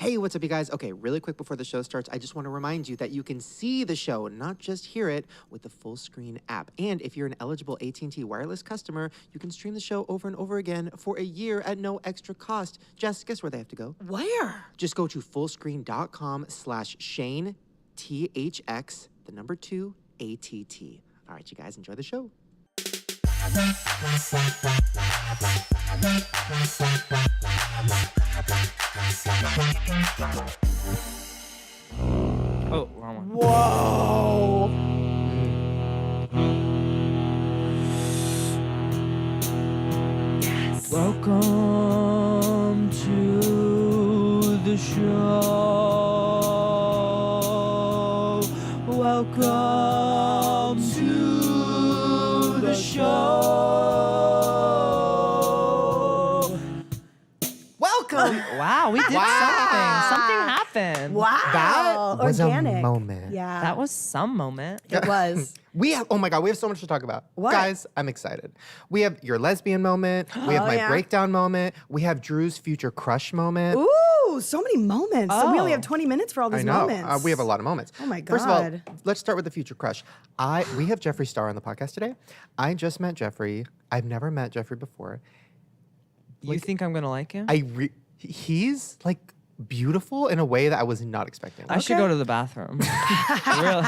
Hey, what's up, you guys? Okay, really quick before the show starts, I just want to remind you that you can see the show, not just hear it, with the full screen app. And if you're an eligible AT&T wireless customer, you can stream the show over and over again for a year at no extra cost. Jess, guess where they have to go? Where? Just go to fullscreen.com/Shane, THX, 2, ATT. All right, you guys, enjoy the show. Oh, wrong one. Whoa. Yes. Welcome to the show. Welcome to the show. Welcome! Wow, we did something. Something happened. Wow. That was organic. a moment. Yeah. That was some moment. It was. Oh my God, we have so much to talk about. What? Guys, I'm excited. We have your lesbian moment. We have Oh, my yeah. breakdown moment. We have Drew's future crush moment. Ooh, so many moments. So we only Oh. have 20 minutes for all these I know. moments. We have a lot of moments. Oh my First of all, God. let's start with the future crush. We have Jeffree Star on the podcast today. I just met Jeffree. I've never met Jeffree before. You think I'm gonna like him? He's like beautiful in a way that I was not expecting. I should go to the bathroom. Really?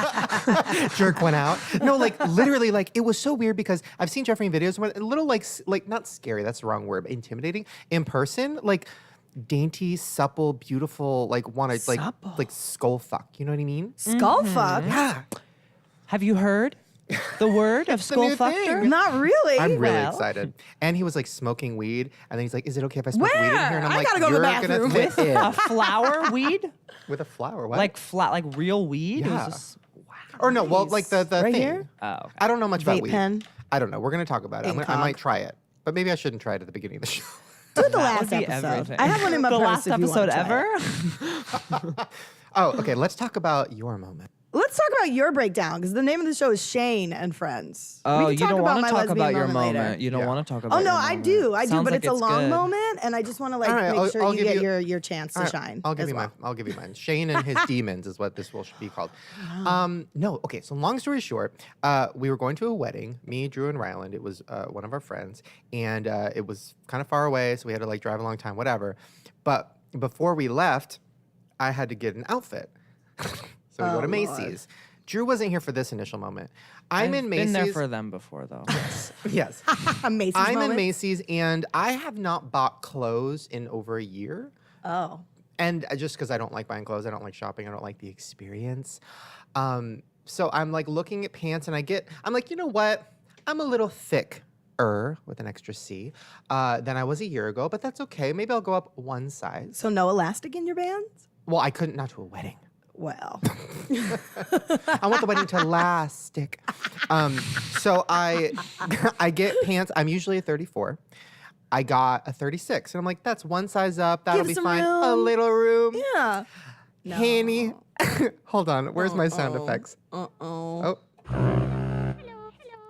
Jerk went out. No, like literally, like it was so weird because I've seen Jeffree in videos, but a little like not scary. That's the wrong word. But intimidating in person, like dainty, supple, beautiful, like want to like skull fuck. You know what I mean? Skull fuck? Yeah. Have you heard the word of It's the skull new fucker? thing. Not really. I'm really Well. excited. And he was like smoking weed, and then he's like, "Is it okay if I smoke weed in Where? here?" And I'm I like, gotta go to the "You're gonna bathroom." fit in A flower weed? with a flower." What? Like real weed? It was Yeah. just- or no? Well, like the Right thing. here? Oh, okay. I don't know much about Vape weed. pen? I don't know. We're gonna talk about it. I Incog. might try it, but maybe I shouldn't try it at the beginning of the show. Do the That last would be episode. everything. I have one in my The purse last if you episode wanna try ever? it. Oh, okay. Let's talk about your moment. Let's talk about your breakdown because the name of the show is Shane and Friends. Oh, We you can don't want to talk lesbian about your later. moment. You don't Yeah. want to talk about Oh no, your I moment. do, Sounds but like it's a long good. moment, and I just want to like All right, make sure I'll you give get you- your chance to All right, shine. I'll give as you well. mine. I'll give you mine. Shane and his demons is what this should be called. No, okay. So long story short, we were going to a wedding. Me, Drew, and Ryland. It was one of our friends, and it was kind of far away, so we had to like drive a long time, whatever. But before we left, I had to get an outfit. So we go to Macy's. Drew wasn't here for this initial moment. I'm in Macy's. Been there for them before, though. Yes. A Macy's I'm moment? in Macy's, and I have not bought clothes in over a year. Oh. And just because I don't like buying clothes, I don't like shopping, I don't like the experience. So I'm like looking at pants, and I'm like, you know what? I'm a little thicker with an extra C than I was a year ago, but that's okay. Maybe I'll go up one size. So no elastic in your bands? Well, I couldn't, not to a wedding. Well. I want the wedding to last stick. So I get pants. I'm usually a 34. I got a 36, and I'm like, that's one size up. That'll Give be some fine. A room. little room. Yeah. No. Hanny. Hold on. Where's my sound effects? Uh-oh. Oh.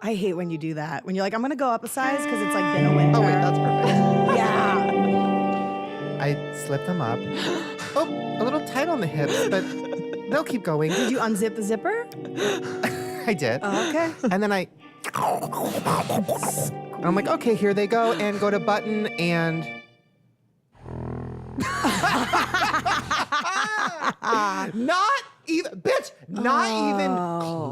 I hate when you do that. When you're like, I'm going to go up a size because it's like been a winter. Oh, wait, that's perfect. Yeah. I slip them up. Oh, a little tight on the hips, but they'll keep going. Did you unzip the zipper? I did. Oh, okay. And then and I'm like, okay, here they go, and go to button, and not even, bitch, not even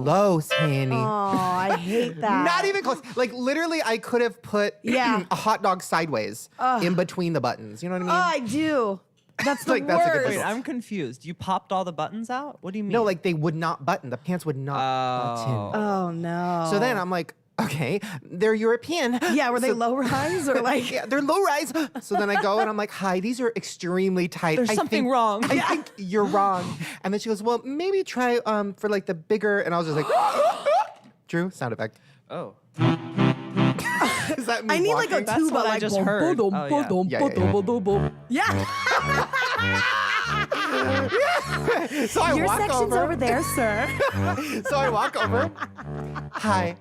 close, Hanny. Oh, I hate that. Not even close. Like literally, I could have put Yeah. a hot dog sideways in between the buttons. You know what I mean? Oh, I do. That's the Like, that's a good worst. Wait, I'm confused. You popped all the buttons out? What do you mean? No, like they would not button. The pants would not button. Oh, no. So then I'm like, okay, they're European. Yeah, were they So- low rise or like? Yeah, they're low rise. So then I go and I'm like, hi, these are extremely tight. There's something wrong. I think you're wrong. And then she goes, well, maybe try for like the bigger. And I was just like, Drew, sound effect. Oh. Is that me I need like a walking? That's tuba what I like just heard. Oh, yeah. Yeah. So I Your walk section's over. over there, sir. So I walk over. Hi.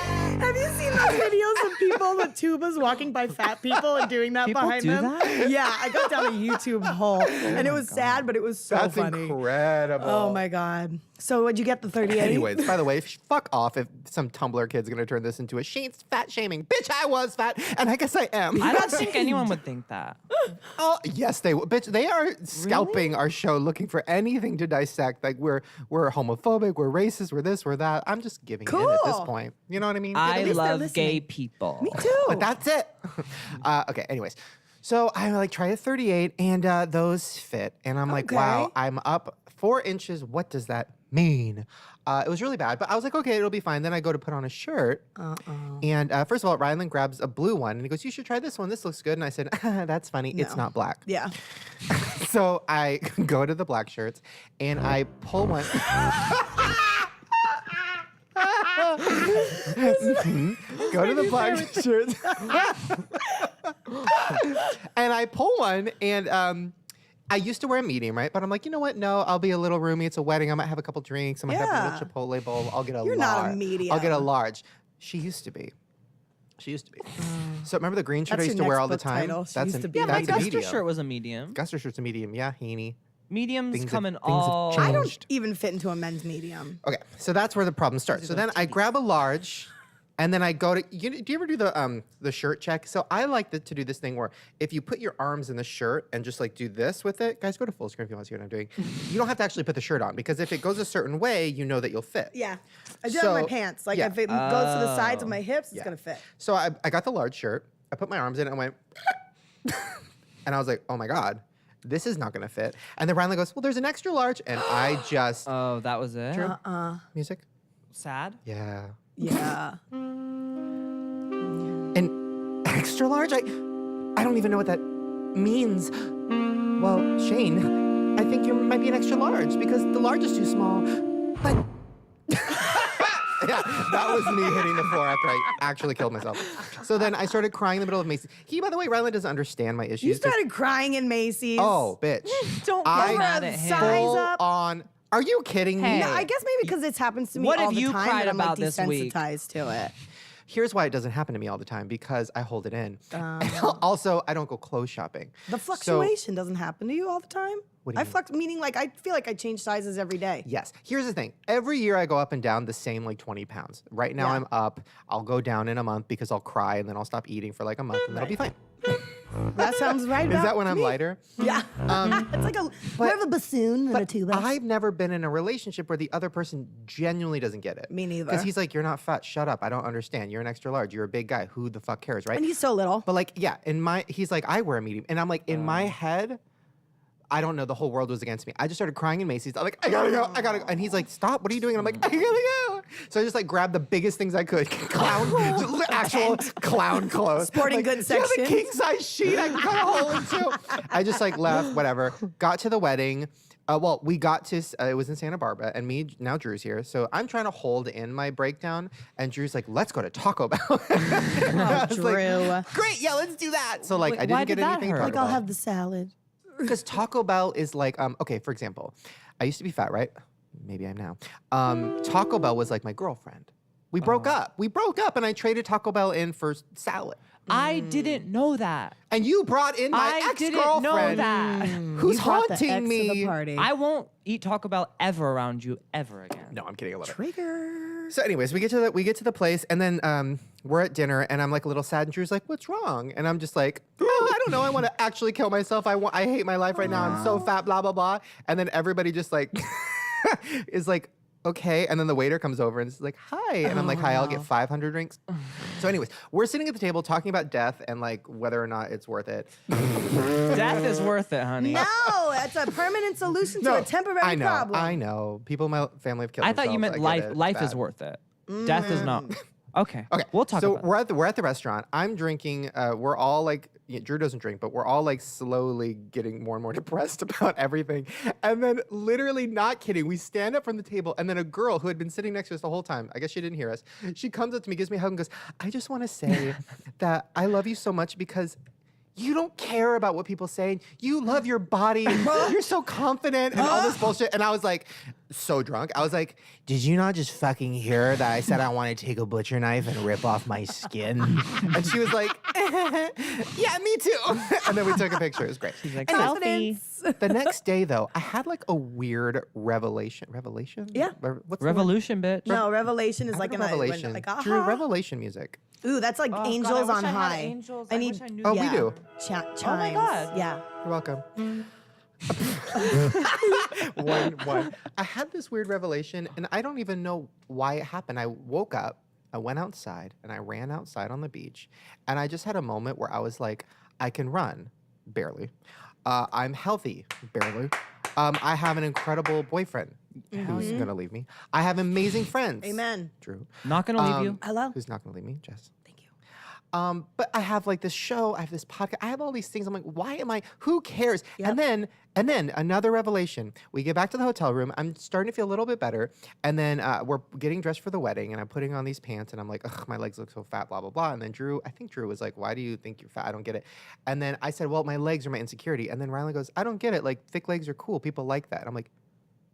Have you seen those videos of people people with tubas walking by fat people and doing that People behind do them. that? Yeah, I got down a YouTube hole, and it was sad, but it was so That's funny. incredible. Oh my god! So what'd you get? The 38. Anyways, by the way, fuck off if some Tumblr kid's gonna turn this into a Shane's fat shaming. Bitch, I was fat, and I guess I am. I don't think anyone would think that. Oh, yes, they will. Bitch, they are scalping our show looking for anything to dissect. Like, we're homophobic, we're racist, we're this, we're that. I'm just giving in at this Cool. point. You know what I mean? I least they're love gay listening. people. Me too. But that's it. Okay, anyways. So I like try a 38 and those fit. And I'm like, wow, Okay. I'm up 4 inches. What does that mean? It was really bad, but I was like, okay, it'll be fine. Then I go to put on a shirt. And first of all, Rylan grabs a blue one and he goes, you should try this one. This looks good. And I said, that's funny. It's No. not black. Yeah. So I go to the black shirts and I pull one. Go to the black shirts. And I pull one and I used to wear a medium, right? But I'm like, you know what? No, I'll be a little roomy. It's a wedding. I might have a couple drinks. I might have a Yeah. little Chipotle bowl. I'll get a You're large. not a medium. I'll get a large. She used to be. She used to be. So remember the green shirt That's I used your to wear next all the book time? title. She That's used an, to be. Yeah, my that's a Guster medium. shirt was a medium. Guster shirt's a medium. Yeah, Heaney. Mediums Things come have- in things have all. changed. I don't even fit into a men's medium. Okay, so that's where the problem starts. So then I grab a large, and then I go to. Do you ever do the shirt check? So I like to do this thing where if you put your arms in the shirt and just like do this with it, guys, go to full screen if you want to see what I'm doing. You don't have to actually put the shirt on because if it goes a certain way, you know that you'll fit. Yeah. I do that with my So, pants. Like yeah. if it goes to the sides of my hips, it's Yeah. gonna fit. So I got the large shirt. I put my arms in it and went, and I was like, oh my god, this is not gonna fit. And then Riley goes, well, there's an extra large, and I just Oh, that was it. music. Sad. Yeah. Yeah. An extra large? I don't even know what that means. Well, Shane, I think you might be an extra large because the large is too small. But yeah, that was me hitting the floor after I actually killed myself. So then I started crying in the middle of Macy's. By the way, Rylan doesn't understand my issues. You 'cause- started crying in Macy's. Oh, bitch. Don't I get mad at him. size full up. on. Are you kidding me? Hey. No, I guess maybe because it happens to me What all have the you time cried that I'm like about this week? desensitized to it. Here's why it doesn't happen to me all the time because I hold it in. Also, I don't go clothes shopping. The So- fluctuation doesn't happen to you all the time. What do you I mean? flux, meaning like I feel like I change sizes every day. Yes. Here's the thing. Every year I go up and down the same like 20 pounds. Right now Yeah. I'm up. I'll go down in a month because I'll cry and then I'll stop eating for like a month and that'll be fine. That sounds right. Is about that when I'm me. lighter? Yeah. it's like more of a bassoon than a But tuba. I've never been in a relationship where the other person genuinely doesn't get it. Me neither. Because he's like, you're not fat. Shut up. I don't understand. You're an extra large. You're a big guy. Who the fuck cares, right? And he's so little. But like, yeah, he's like, I wear a medium. And I'm like, in my head, I don't know, the whole world was against me. I just started crying in Macy's. I'm like, I gotta go. And he's like, stop, what are you doing? And I'm like, I gotta go. So I just like grabbed the biggest things I could. Clown, actual clown clothes. Sporting Like, goods do you have a section. king size sheet I can cut a hole into? I just like left, whatever. Got to the wedding. Well, we got to, it was in Santa Barbara, and now Drew's here. So I'm trying to hold in my breakdown, and Drew's like, let's go to Taco Bell. And I was like, Drew. great, yeah, let's do that. So like, Wait, I why didn't get did that anything. hurt? Taco Like I'll Bell. have the salad. Because Taco Bell is like, okay, for example, I used to be fat, right? Maybe I'm now. Taco Bell was like my girlfriend. We broke up. We broke up, and I traded Taco Bell in for salad. I didn't know that. And you brought in my I didn't ex-girlfriend. know that. Who's You brought the haunting ex to me? the party. I won't eat Taco Bell ever around you ever again. No, I'm kidding. I love it. Trigger. So, anyways, we get to the place, and then we're at dinner, and I'm like a little sad, and Drew's like, "What's wrong?" And I'm just like, "Oh, I don't know. I want to actually kill myself. I hate my life right now. I'm so fat. Blah blah blah." And then everybody just like is like, "Okay." And then the waiter comes over and is like, "Hi," and I'm like, "Hi, I'll get 500 drinks." So, anyways, we're sitting at the table talking about death and like whether or not it's worth it. Death is worth it, honey. No, it's a permanent solution to a temporary I know, problem. I know. People in my family have killed I thought you themselves. meant I life. get it. Life is Bad. worth it. Death is not. Okay. Okay, We'll talk so about it. we're at the restaurant. I'm drinking. We're all like, Drew doesn't drink, but we're all like slowly getting more and more depressed about everything. And then, literally, not kidding, we stand up from the table, and then a girl who had been sitting next to us the whole time, I guess she didn't hear us. She comes up to me, gives me a hug, and goes, "I just want to say that I love you so much because." You don't care about what people say. You love your body. You're so confident and all this bullshit. And I was like, so drunk. I was like, did you not just fucking hear that I said I want to take a butcher knife and rip off my skin? And she was like, yeah, me too. And then we took a picture. It was great. She's like, And selfie. the next day, though, I had like a weird revelation. Revelation? Yeah. What's the word? Revolution, bitch. No, revelation is I like had an a revelation. like Drew, aha. revelation music. Ooh, that's like Oh, God, angels I wish on I had high. angels. I I need. wish I knew Oh, we yeah. do. Chimes. Oh my God. Yeah. You're welcome. one. I had this weird revelation, and I don't even know why it happened. I woke up, I went outside, and I ran outside on the beach, and I just had a moment where I was like, I can run, barely. I'm healthy, barely. I have an incredible boyfriend who's gonna leave me. I have amazing friends. Amen. Drew. Not gonna leave you. Hello. Who's not gonna leave me? Jess. Thank you. But I have like this show, I have this podcast, I have all these things. I'm like, why am I? Who cares? Yep. And then another revelation. We get back to the hotel room. I'm starting to feel a little bit better, and then we're getting dressed for the wedding, and I'm putting on these pants, and I'm like, ugh, my legs look so fat, blah blah blah. And then I think Drew was like, why do you think you're fat? I don't get it. And then I said, well, my legs are my insecurity. And then Riley goes, I don't get it. Like thick legs are cool. People like that. And I'm like,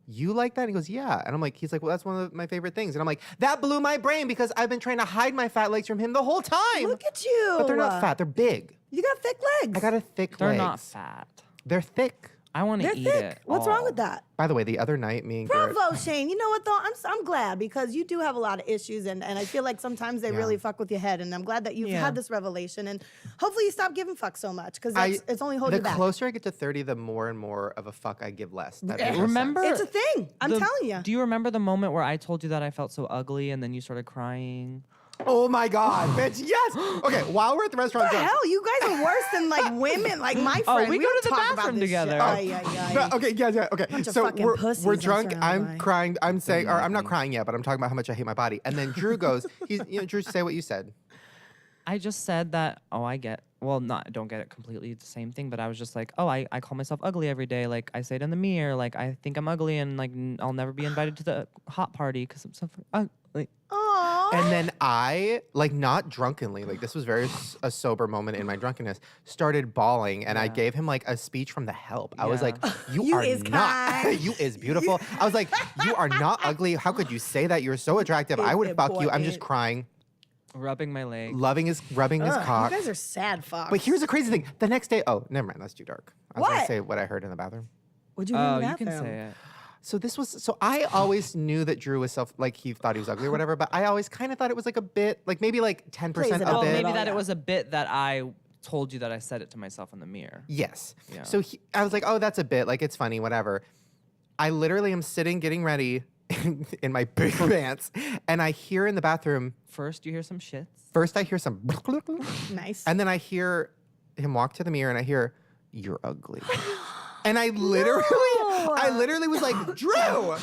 you like that? And he goes, yeah. And I'm like, he's like, well, that's one of my favorite things. And I'm like, that blew my brain because I've been trying to hide my fat legs from him the whole time. Look at you. But they're not fat. They're big. You got thick legs. I got a thick They're legs. not fat. They're thick. I want to They're eat thick. it. What's wrong with that? By the way, the other night, me and Garrett, Bravo, Shane. You know what though? I'm glad because you do have a lot of issues, and I feel like sometimes they Yeah. really fuck with your head. And I'm glad that you've Yeah. had this revelation, and hopefully you stop giving fucks so much because it's only the holding you back. closer I get to 30, the more and more of a fuck I give less. That makes no Remember? sense. It's a thing. I'm The- telling you. Do you remember the moment where I told you that I felt so ugly and then you started crying? Oh my God, bitch, yes. Okay, while we're at the restaurant, What the drunk- hell? You guys are worse than like women, like my Oh, friend. we go don't to the talk about bathroom this together. shit. Oh. Ay, ay, ay. No, okay, yeah, okay. Bunch of So fucking pussies we're I'm drunk. surrounded I'm by. crying. I'm saying, or I'm not crying yet, but I'm talking about how much I hate my body. And then Drew goes, Drew, say what you said. I just said that, don't get it completely the same thing, but I was just like, I call myself ugly every day. Like, I say it in the mirror. Like, I think I'm ugly and, like, I'll never be invited to the hot party because I'm so ugly. Aw. And then I, like, not drunkenly, like this was a sober moment in my drunkenness, started bawling, and I Yeah. gave him like a speech from The Help. I was Yeah. like, "You, You are is not, kind. you is beautiful." I was like, "You are not ugly. How could you say that? You're so attractive. I would fuck you." I'm just Important. crying, Rubbing my leg. rubbing his Ugh, cock. You guys are sad fucks. But here's the crazy thing: the next day, oh, never mind, that's too dark. I was gonna What? say what I heard in the bathroom. What'd you hear in Oh, the you can bathroom? say it. So I always knew that Drew was he thought he was ugly or whatever, but I always kind of thought it was like a bit, like maybe like 10% Plays it a up. Well, bit. maybe Oh, that yeah. it was a bit that I told you that I said it to myself in the mirror. Yes. Yeah. So I was like, oh, that's a bit, like it's funny, whatever. I literally am sitting getting ready in my big pants, and I hear in the bathroom, First, you hear some shits. first I hear some, Nice. and then I hear him walk to the mirror, and I hear, "You're ugly." And I literally was like, "Drew!"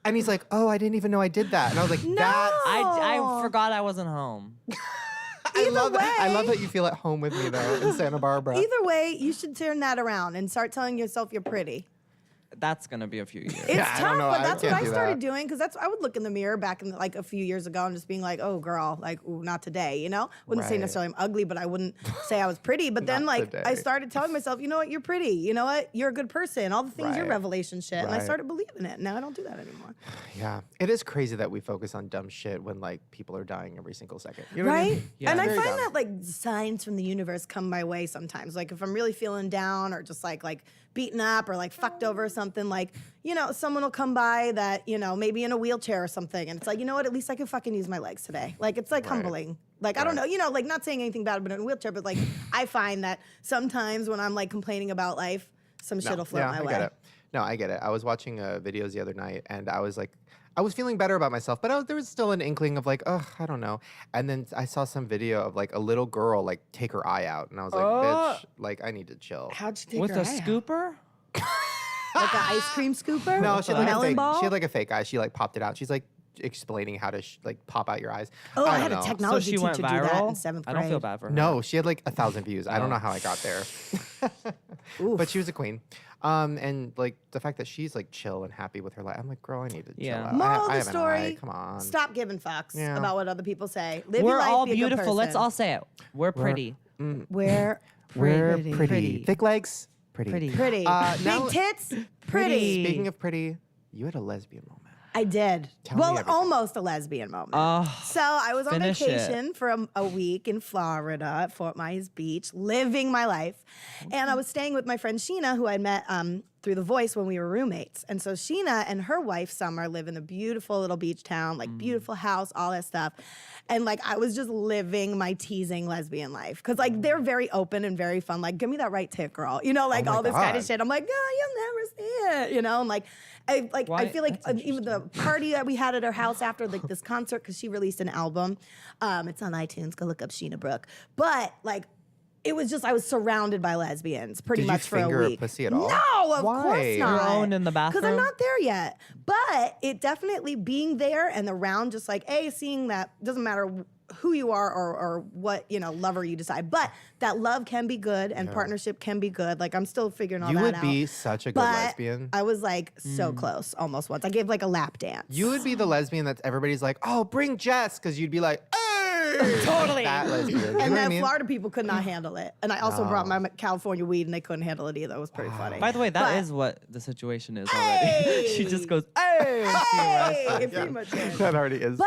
And he's like, "Oh, I didn't even know I did that." And I was like, No. "That's." I Oh. forgot I wasn't home. I love that. I way- love that you feel at home with me though in Santa Barbara. Either way, you should turn that around and start telling yourself you're pretty. That's gonna be a few years. It's Yeah, I tough, don't know. but I that's what can't I do started that. doing because I would look in the mirror back in like a few years ago and just being like, oh girl, like ooh, not today, you know? Wouldn't say Right. necessarily I'm ugly, but I wouldn't say I was pretty. But then Not like I today. started telling myself, you know what, you're pretty. You know what, you're a good person. All the things, your Right. revelation shit, and I Right. started believing it. Now I don't do that anymore. Yeah, it is crazy that we focus on dumb shit when like people are dying every single second. You know what I Right? mean? Yeah. And I Very find dumb. that like signs from the universe come my way sometimes. Like if I'm really feeling down or just like beaten up or like fucked over or something, like, you know, someone will come by that, you know, maybe in a wheelchair or something. And it's like, you know what, at least I can fucking use my legs today. Like it's like Right. humbling. Like I don't know, you know, like not saying anything bad about in a wheelchair, but like I find that sometimes when I'm like complaining about life, some shit will float yeah, my I way. get it. No, I get it. I was watching videos the other night, and I was like, I was feeling better about myself, but there was still an inkling of like, oh, I don't know. And then I saw some video of like a little girl like take her eye out, and I was like, bitch, like I need to chill. How'd you take With her a eye out? scooper? Like an ice cream scooper? No, With she a had like a melon fake. ball? She had like a fake eye. She like popped it out. She's like explaining how to like pop out your eyes. Oh, I don't had a know. So technology she went teacher do that viral? in 7th grade. I don't feel bad for her. No, she had like 1,000 views. I don't Oh. know how I got there. Oof. But she was a queen. And like the fact that she's like chill and happy with her life. I'm like, girl, I need to Yeah. chill out. Moral I of the have an story, eye. Come on. stop giving fucks Yeah. about what other people say. Live We're your life, all be a good beautiful. Let's person. all say it. We're pretty. We're We're pretty. Thick legs, pretty. Pretty. Pretty. Now- Big tits, pretty. Speaking of pretty, You had a lesbian moment. I did. Tell me well, everything. almost a lesbian moment. Oh, So I was on finish it. vacation for a week in Florida at Fort Myers Beach, living my life. And I was staying with my friend Sheena, who I met through The Voice when we were roommates. And so Sheena and her wife, Summer, live in a beautiful little beach town, like beautiful house, all that stuff. And like I was just living my teasing lesbian life. Cause like they're very open and very fun. Like, give me that right tit, girl. You know, like my all this kind of God. shit. I'm like, oh, you'll never see it. You know, and like I Why? feel like That's even the party that we had at her house after like this concert, because she released an album. It's on iTunes. Go look up Sheena Brooke. But like, it was just I was surrounded by lesbians pretty Did you much for a finger a week. pussy at all? No, of Why? course not. Your own in the Because I'm bathroom? not there yet. But it definitely being there and around, just like seeing that doesn't matter who you are or what lover you decide, but that love can be good and partnership can be good. Like I'm still figuring all You that would out. be such a good But lesbian. I was like so close almost once. I gave like a lap dance. You would be the lesbian that everybody's like, oh, bring Jess, because you'd be like, hey! Totally. That lesbian. You know what And I then mean? Florida people could not handle it. And I also brought my California weed and they couldn't handle it either. It was pretty funny. By the way, that is But- what the situation is already. She just goes, hey! when she Hey, arrests it us. pretty much is. That already is. But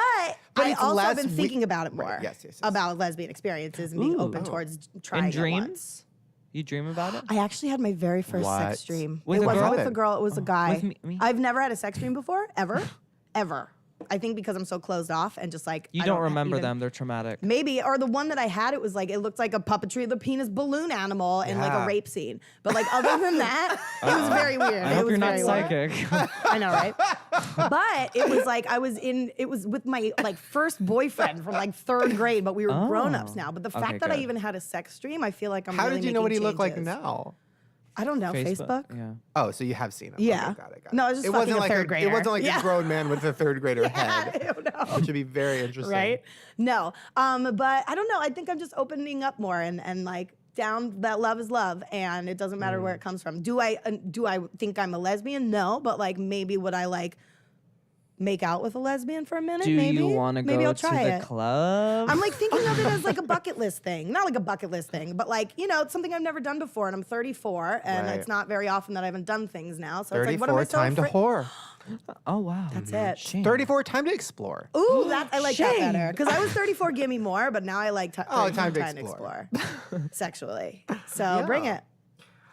I it's also have less been thinking about it more. Right, yes. About lesbian experiences and being Ooh. open Oh. towards trying In it dreams? once. You dream about it? I actually had my very first What? sex dream. With it a wasn't girl? with a girl, it was a guy. With me? I've never had a sex dream before, ever. Ever. I think because I'm so closed off and just like You I don't remember even- them. They're traumatic. Maybe, or the one that I had, it was like, it looked like a puppetry of the penis balloon animal in like a Yeah. rape scene. But like, other than that, it was very weird. I it hope was you're not very weird. psychic. I know, right? But it was like, it was with my like first boyfriend from like third grade, but we were grown-ups Oh. now. But the Okay, fact that I good. even had a sex dream, I feel like I'm How really did you know what he making looked like changes. now? I don't know, Facebook? Yeah. Oh, so you have seen him. Yeah. Okay, got it. No, I was just it fucking wasn't a like third It grader. wasn't like Yeah. a grown man with a third grader head, I don't know. which would be very interesting. Right? No. But I don't know. I think I'm just opening up more and like down that love is love and it doesn't matter where it comes from. Do I think I'm a lesbian? No, but like maybe would I like make out with a lesbian for a minute? Do maybe? you want to Maybe go I'll to try the it. club? I'm like thinking of it as like a bucket list thing. Not like a bucket list thing, but like, it's something I've never done before and I'm 34 and Right. it's not very often that I haven't done things now. So it's like, what am 34, I so time to afraid- whore. Oh, wow. That's it. Shame. 34, time to explore. Ooh, that I like that Shame. better. Because I was 34, give me more, but now I like Oh, 34, time to trying explore. sexually. So bring Yeah. it.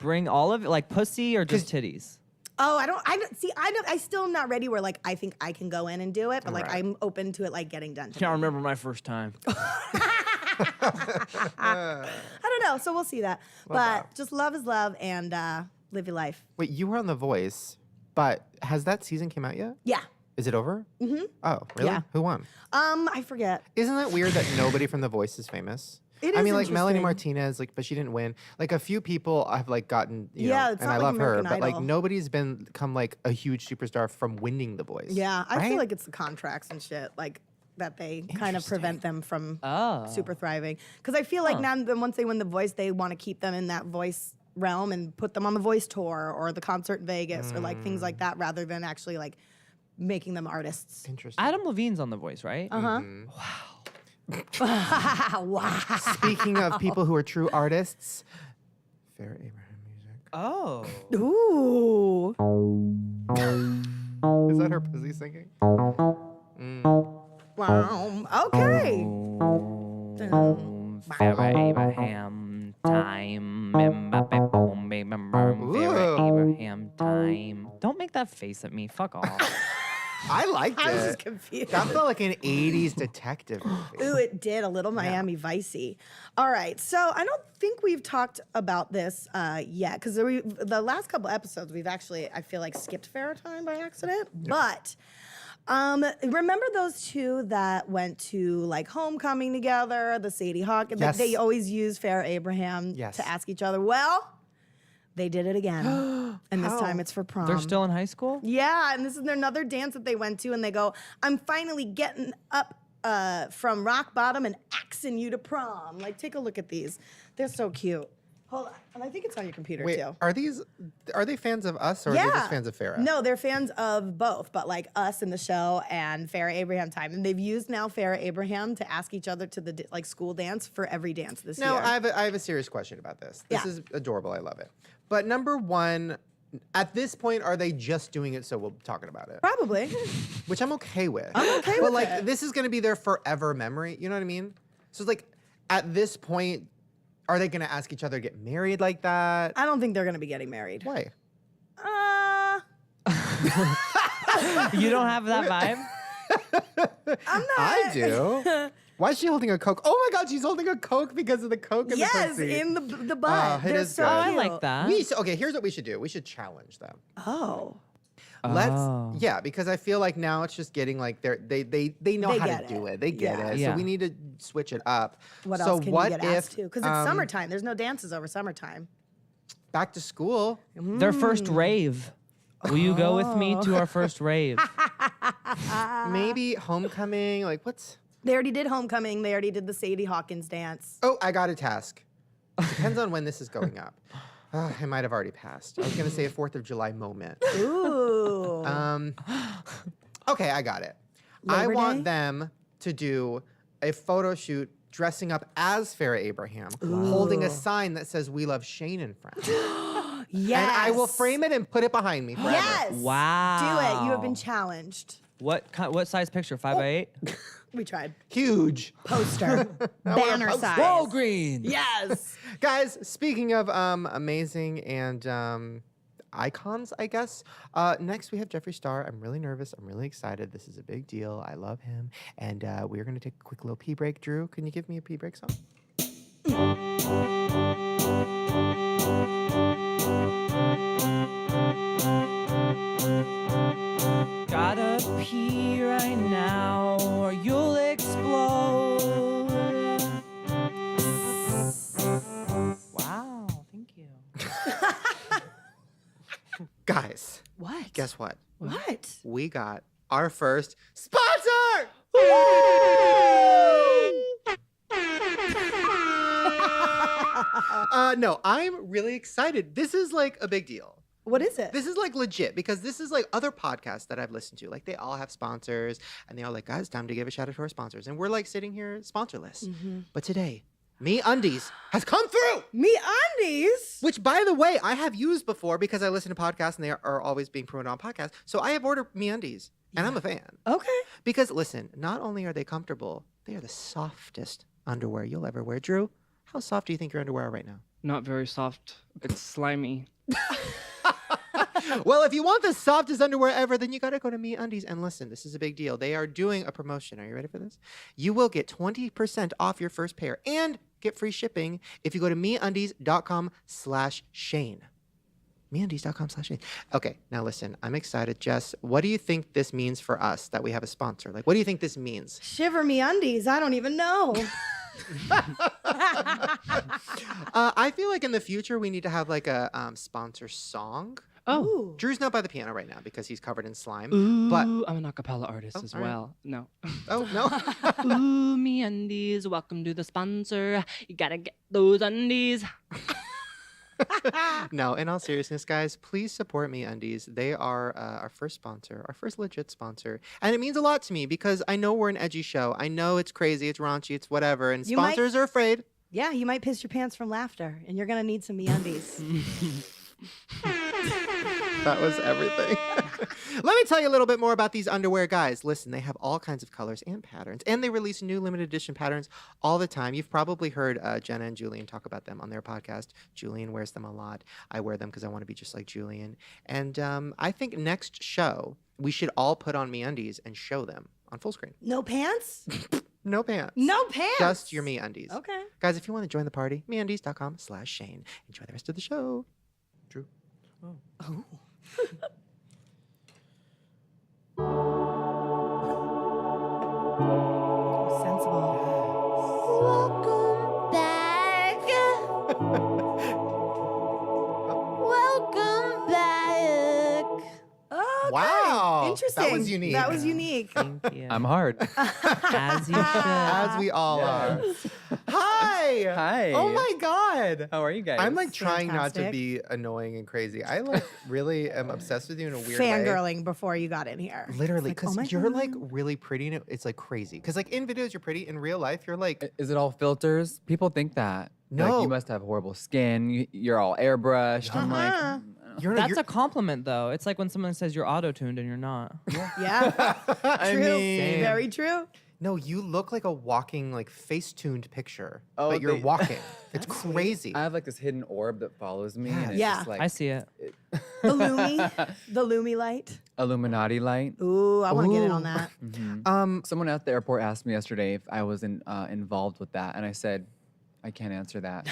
Bring all of it, like pussy or just titties? Oh, I still am not ready where like I think I can go in and do it, but like Right. I'm open to it like getting done. Can't remember my first time. I don't know, so we'll see that. But that. just love is love and live your life. Wait, you were on The Voice, but has that season came out yet? Yeah. Is it over? Mm-hmm. Oh, really? Yeah. Who won? I forget. Isn't that weird that nobody from The Voice is famous? It I is mean, like Melanie interesting. Martinez, like, but she didn't win. Like a few people have like gotten, you Yeah, know, it's and not I like love American her, but like Idol. nobody's become like a huge superstar from winning The Voice. Yeah, I right? feel like it's the contracts and shit like that they kind of prevent them from Oh. super thriving. Because I feel like now that once they win The Voice, they want to keep them in that voice realm and put them on the Voice tour or the concert in Vegas or like things like that rather than actually like making them artists. Interesting. Adam Levine's on The Voice, right? Uh-huh. Wow. Speaking of people who are true artists, Farrah Abraham music. Oh. Ooh. Is that her pussy singing? Wow. Okay. Farrah Abraham time. Mbappe, boom, baby, boom. Farrah Ooh. Abraham time. Don't make that face at me. Fuck off. I liked it. I was just confused. That felt like an 80s detective movie. Ooh, it did a little Miami Vicey. All right, so I don't think we've talked about this yet because the last couple episodes we've actually I feel like skipped Farrah time by accident. But remember those two that went to like homecoming together, the Sadie Hawk, and Yes. they always use Farrah Abraham Yes. to ask each other. Well, they did it again, and this How? time it's for prom. They're still in high school? Yeah, and this is another dance that they went to, and they go, I'm finally getting up from rock bottom and axing you to prom. Like, take a look at these. They're so cute. Hold on. And I think it's on your computer, Wait, too. are they fans of us or are they just fans of Farrah? No, they're fans of both, but like us in the show and Farrah Abraham time. And they've used now Farrah Abraham to ask each other to the like school dance for every dance this No, year. I have a serious question about this. This Yeah. is adorable. I love it. But number one, At this point, are they just doing it so we're talking about it? Probably. Which I'm okay with. I'm okay but with like, it. this is going to be their forever memory. You know what I mean? So it's like, at this point, are they going to ask each other to get married like that? I don't think they're gonna be getting married. Why? You don't have that vibe? I'm not. I do. Why is she holding a Coke? Oh my God, she's holding a Coke because of the Coke in the Yes, pussy. in the butt. it They're is so good. Oh, I cute. like that. Okay, here's what we should do. We should challenge them. Oh. Oh. Yeah, because I feel like now it's just getting like they know They how to get do it. it. They get Yeah. it. Yeah. So we need to switch it up. What so else can what you get if, asked to? Because it's summertime. There's no dances over summertime. back to school? Their first rave. Will you go with me to our first rave? Maybe homecoming. Like what's? They already did homecoming. They already did the Sadie Hawkins dance. Oh, I got a task. Depends on when this is going up. It might have already passed. I was gonna say a 4th of July moment. Ooh. Okay, I got it. I Labor want Day? them to do a photo shoot dressing up as Farrah Abraham, holding a sign that says "We love Shane and Friends," Yes. and I will frame it and put it behind me forever. Yes. Wow. Do it. You have been challenged. What size picture? 5x8? We tried. Huge. Poster. Banner poster. size. Walgreens. Yes. Guys, speaking of amazing and icons, I guess, next we have Jeffree Star. I'm really nervous. I'm really excited. This is a big deal. I love him. And we're going to take a quick little pee break. Drew, can you give me a pee break song? Gotta pee right now or you'll explode. Wow, thank you. Guys, What? guess what? What? We got our first sponsor! No, I'm really excited. This is like a big deal. What is it? This is like legit because this is like other podcasts that I've listened to. Like they all have sponsors and they all like, guys, time to give a shout out to our sponsors. And we're like sitting here sponsorless. But today, Me Undies has come through. Me undies. Which, by the way, I have used before because I listen to podcasts and they are always being promoted on podcasts. So I have ordered Me Undies and I'm a fan. Okay. Because listen, not only are they comfortable, they are the softest underwear you'll ever wear. Drew, how soft do you think your underwear are right now? Not very soft. It's slimy. Well, if you want the softest underwear ever, then you got to go to Me Undies. And listen, this is a big deal. They are doing a promotion. Are you ready for this? You will get 20% off your first pair and get free shipping if you go to meundies.com/Shane. meundies.com/Shane. Okay, now listen, I'm excited. Jess, what do you think this means for us that we have a sponsor? Like, what do you think this means? Shiver me undies. I don't even know. I feel like in the future we need to have like a sponsor song. Oh. Ooh. Drew's not by the piano right now because he's covered in slime. Ooh, But I'm an acapella artist as all right. well. No. oh no. Ooh, me undies. Welcome to the sponsor. You gotta get those undies. No, in all seriousness, guys, please support Me Undies. They are our first sponsor, our first legit sponsor. And it means a lot to me because I know we're an edgy show. I know it's crazy, it's raunchy, it's whatever. And You might- sponsors are afraid. Yeah, you might piss your pants from laughter, and you're gonna need some me undies. That was everything. Let me tell you a little bit more about these underwear, guys. Listen, they have all kinds of colors and patterns, and they release new limited edition patterns all the time. You've probably heard Jenna and Julian talk about them on their podcast. Julian wears them a lot. I wear them because I want to be just like Julian. And I think next show, we should all put on MeUndies and show them on full screen. No pants? No pants. No pants. Just your MeUndies. Okay. Guys, if you want to join the party, MeUndies.com/Shane. Enjoy the rest of the show. Drew. Oh. Sensible. Welcome back. Welcome back. Okay. Wow. Interesting. That was unique. That was unique. Thank you. I'm hard. As you should. As we all are. Hi. Hi. Oh my God. How are you guys? I'm like trying not to Fantastic. be annoying and crazy. I like really am obsessed with you in a weird way. Fangirling before you got in here. Literally, Like, because oh my you're God. like really pretty and it's like crazy. Because like in videos you're pretty, in real life you're like Is it all filters? People think that. No. Like you must have horrible skin. You're all airbrushed. I'm like, Uh-huh. That's a compliment, though. It's like when someone says you're auto-tuned and you're not. Yeah. I True. mean- Very true. No, you look like a walking, like face-tuned picture, Oh, but you're they- walking. It's crazy. I have like this hidden orb that follows me. Yes. And it's Yeah. just like I see it. The Lumi light. Illuminati light. Ooh, I want to get in Ooh. on that. Someone at the airport asked me yesterday if I was involved with that, and I said, I can't answer that.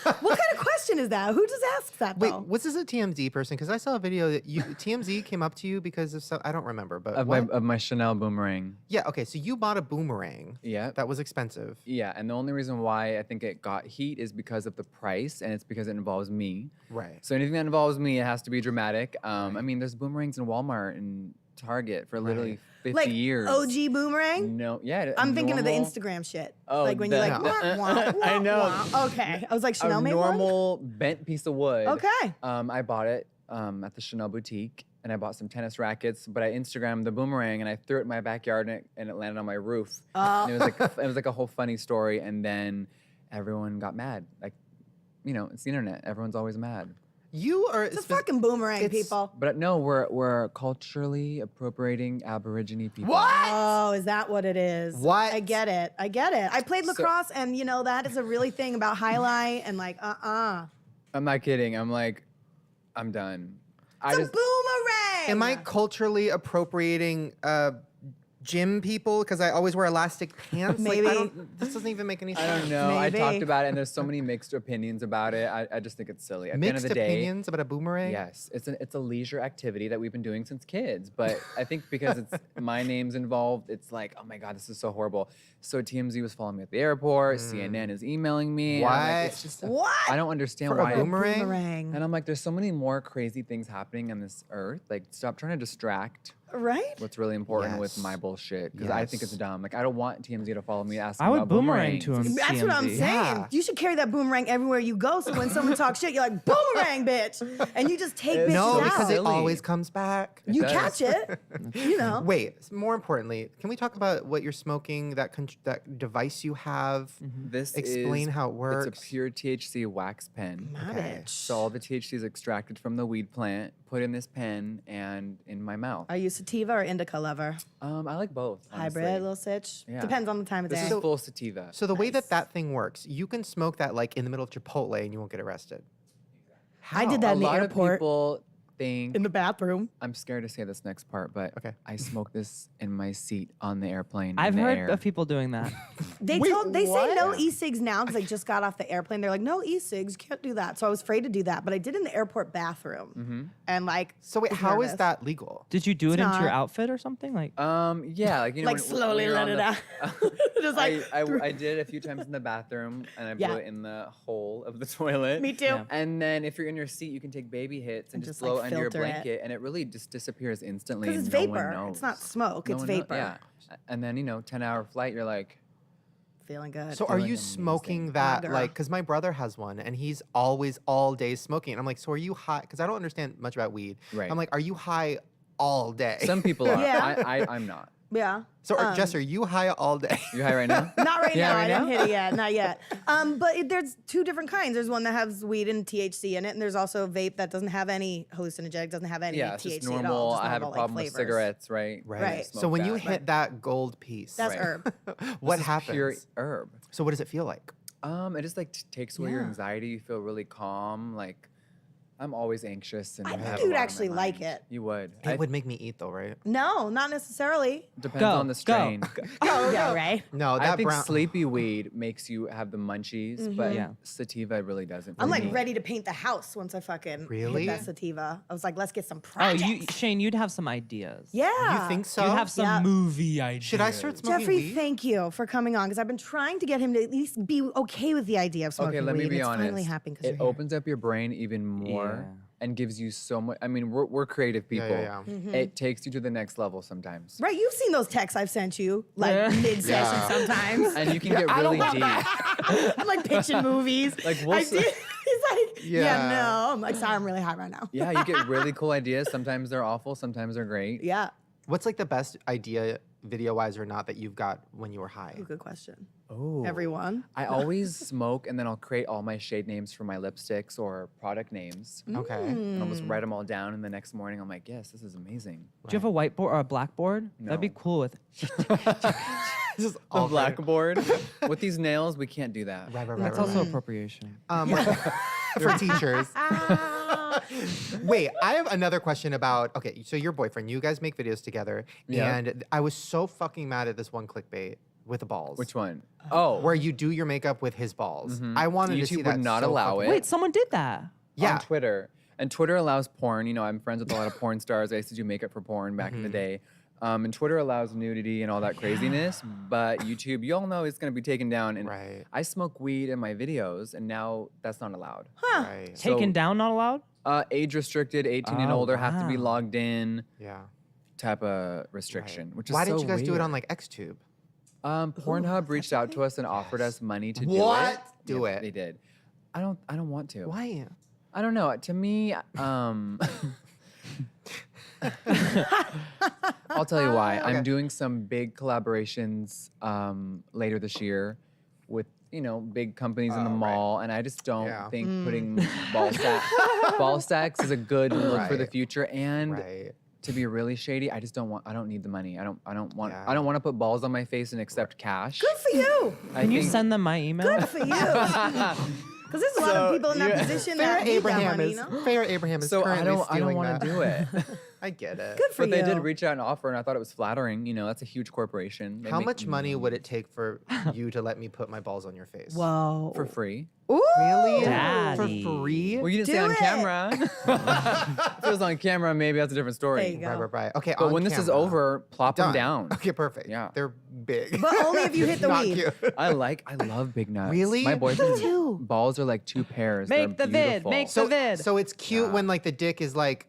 What kind of question is that? Who just asks that Wait, though? was this a TMZ person? Because I saw a video that TMZ came up to you because of some. I don't remember, but Of what? my Chanel boomerang. Yeah. Okay. So you bought a boomerang. Yeah. That was expensive. Yeah, and the only reason why I think it got heat is because of the price, and it's because it involves me. Right. So anything that involves me, it has to be dramatic. I mean, there's boomerangs in Walmart and Target for literally 50 Like years. OG boomerang? No, yeah. I'm thinking of the normal- Instagram shit. Oh, like when you're like, the- wah, wah, I wah, know. wah. Okay. I was like, Chanel A made one? normal bent piece of wood. Okay. I bought it at the Chanel boutique, and I bought some tennis rackets. But I Instagrammed the boomerang, and I threw it in my backyard, and it landed on my roof. And it was like a whole funny story. And then everyone got mad. Like, it's the internet. Everyone's always mad. You are. It's a fucking boomerang, it's- people. But no, we're culturally appropriating Aborigine people. What? Oh, is that what it is? What? I get it. I get it. I played So- lacrosse, and that is a really thing about highlight and like, I'm not kidding. I'm like, I'm done. It's a boomerang. Am I culturally appropriating gym people because I always wear elastic pants? Maybe. This doesn't even make any sense. I don't know. I Maybe. talked about it, and there's so many mixed opinions about it. I just think it's silly. At the end Mixed of the day, opinions about a boomerang. yes, it's a leisure activity that we've been doing since kids. But I think because it's my name's involved, it's like, oh my god, this is so horrible. So TMZ was following me at the airport. CNN is emailing me. and I'm like, What? it's just What? I don't understand For a why. boomerang? Boomerang. And I'm like, there's so many more crazy things happening on this earth. Like, stop trying to distract Right? what's really important with Yes. my bullshit because I think it's Yes. dumb. Like, I don't want TMZ to follow me asking I would about boomerang boomerangs. to him. That's what I'm TMZ. saying. Yeah. You should carry that boomerang everywhere you go. So when someone talks shit, you're like, boomerang, bitch. And you just take It's bitches No, out. because it Silly. always comes back. you does. catch it. Wait, more importantly, can we talk about what you're smoking? That device you have. This Explain is, how it works. It's a pure THC wax pen. My Okay. bitch. So all the THC is extracted from the weed plant, put in this pen, and in my mouth. Are you sativa or indica lover? I like both. Honestly. Hybrid, little sitch? Yeah. Depends on the time of This day. is full sativa. So the way that thing works, you can smoke that like in the middle of Chipotle and you won't get arrested. I did that a in the lot airport. of people think in the bathroom. I'm scared to say this next part, but Okay. I smoke this in my seat on the airplane. I've in the heard air. of people doing that. They Wait, say no what? e-cigs now because I just got off the airplane. They're like, no e-cigs, you can't do that. So I was afraid to do that, but I did in the airport bathroom. And like, So wait, was how is nervous. that legal? Did you do It's it into your not. outfit or something? Like, Yeah, like Like when slowly you're let on it the- out. Just like I did it a few times in the bathroom, and I Yeah. blew it in the hole of the toilet. Me too. Yeah. And then if you're in your seat, you can take baby hits and And just just, like, blow it under your filter it. blanket, and it really just disappears instantly. Because it's and no one vapor. knows. It's not smoke. No It's one knows- vapor. Yeah. And then 10-hour flight, you're like, Feeling good. So are feeling you amazing. smoking that girl. like? Because my brother has one and he's always all day smoking. And I'm like, so are you high? Because I don't understand much about weed. Right. I'm like, are you high all day? some people are. Yeah. I'm not. yeah. So Jess, are you high all day? You high right now? Not right Yeah, now. right I didn't now? hit it yet. Not yet. But there's two different kinds. There's one that has weed and THC in it, and there's also a vape that doesn't have any hallucinogenic, doesn't have any Yeah, it's THC just at normal. all. Just I have a normal, like, problem with flavors. cigarettes, right? Right. So when you Smoke that. hit that gold piece, That's Right. herb. what This is happens? Pure herb. So what does it feel like? It just like takes away your Yeah. anxiety. You feel really calm. Like I'm always anxious and I have think a you would lot on my actually like mind. it. You would. It would make me eat though, right? No, not necessarily. Depends Go, on the go. strain. Yeah, right. No, I that think brown. sleepy weed makes you have the munchies, but Yeah. sativa really doesn't. I'm for like me. ready to paint the house once I fucking Really? hit that sativa. I was like, let's get some oh, projects. Shane, you'd have some ideas. Yeah. You think so? You'd have some Yeah. movie ideas. Should I start smoking Jeffree, weed? thank you for coming on because I've been trying to get him to at least be okay with the idea of smoking Okay, let weed. me be and it's honest. finally happening because It opens up your brain even more Yeah. and gives you so much. I mean, we're creative Yeah, people. yeah, yeah. Mm-hmm. It takes you to the next level sometimes. Right, you've seen those texts I've sent you, like Yeah. mid-session Yeah. sometimes. And you can get really deep. I'm like pitching movies. Like, we'll I s- did. He's like, yeah, Yeah. no. I'm like, sorry, I'm really high right now. Yeah, you get really cool ideas. Sometimes they're awful, sometimes they're great. Yeah. What's like the best idea video-wise or not, that you've got when you were high? Ooh, good question. Oh. Everyone. I always smoke, and then I'll create all my shade names for my lipsticks or product names. Okay. And I'll just write them all down, and the next morning I'm like, yes, this is amazing. Do you have a whiteboard or a blackboard? That'd be No. cool with. Just A all blackboard. With these nails, we can't do that. Right. That's also appropriation. For teachers. Wait, I have another question about, okay, so your boyfriend, you guys make videos together, Yeah. and I was so fucking mad at this one clickbait with the balls. Which one? Oh, Where you do your makeup with his balls. I wanted to see YouTube that. would not so allow fucking- it. Wait, someone did that. Yeah. on Twitter. And Twitter allows porn. You know, I'm friends with a lot of porn stars. I used to do makeup for porn back in the day. And Twitter allows nudity and all that craziness, but YouTube, you all know it's going to be taken down. And Right. I smoke weed in my videos, and now that's not allowed. Right. Taken down, not allowed. Age restricted, 18 and Oh, older, have to be wow. logged in Yeah. type of restriction, which is Why so didn't you guys do it weird. on like XTube? Pornhub reached out to us and offered us money to do it. What? Do Yes, it. They did. I don't want to. Why? I don't know. To me, I'll tell you why. Okay. I'm doing some big collaborations later this year with big companies in the Right. mall, and I just don't Yeah. think putting ball stacks is a good look for the Right. future. And Right. to be really shady, I just don't want. I don't need the money. I don't want. Yeah. I don't want to put balls on my face and accept cash. Good for you. Can you send them my email? Good for you. Because there's a lot of people in that position Farrah that need that Abraham money, is you know? Farrah Abraham is So I currently don't. I don't stealing want that. to do it. I get it. Good for But you. they did reach out and offer, and I thought it was flattering. That's a huge corporation. They How make much money would it take for you to let me put my balls on your face? Whoa. for free? Ooh. Really? Daddy. For free? Well, you didn't Do say on it. camera. If it was on camera, maybe that's a different story. There you go. Right. Okay, But on when this is camera. over, plop them Done. down. Okay, perfect. Yeah. They're big. But only if you hit the Not weed. cute. I love big nuts. Really? My boyfriend's too. balls are like 2 pairs. Make They're the vid, beautiful. make So, the vid. so it's cute Yeah. when like the dick is like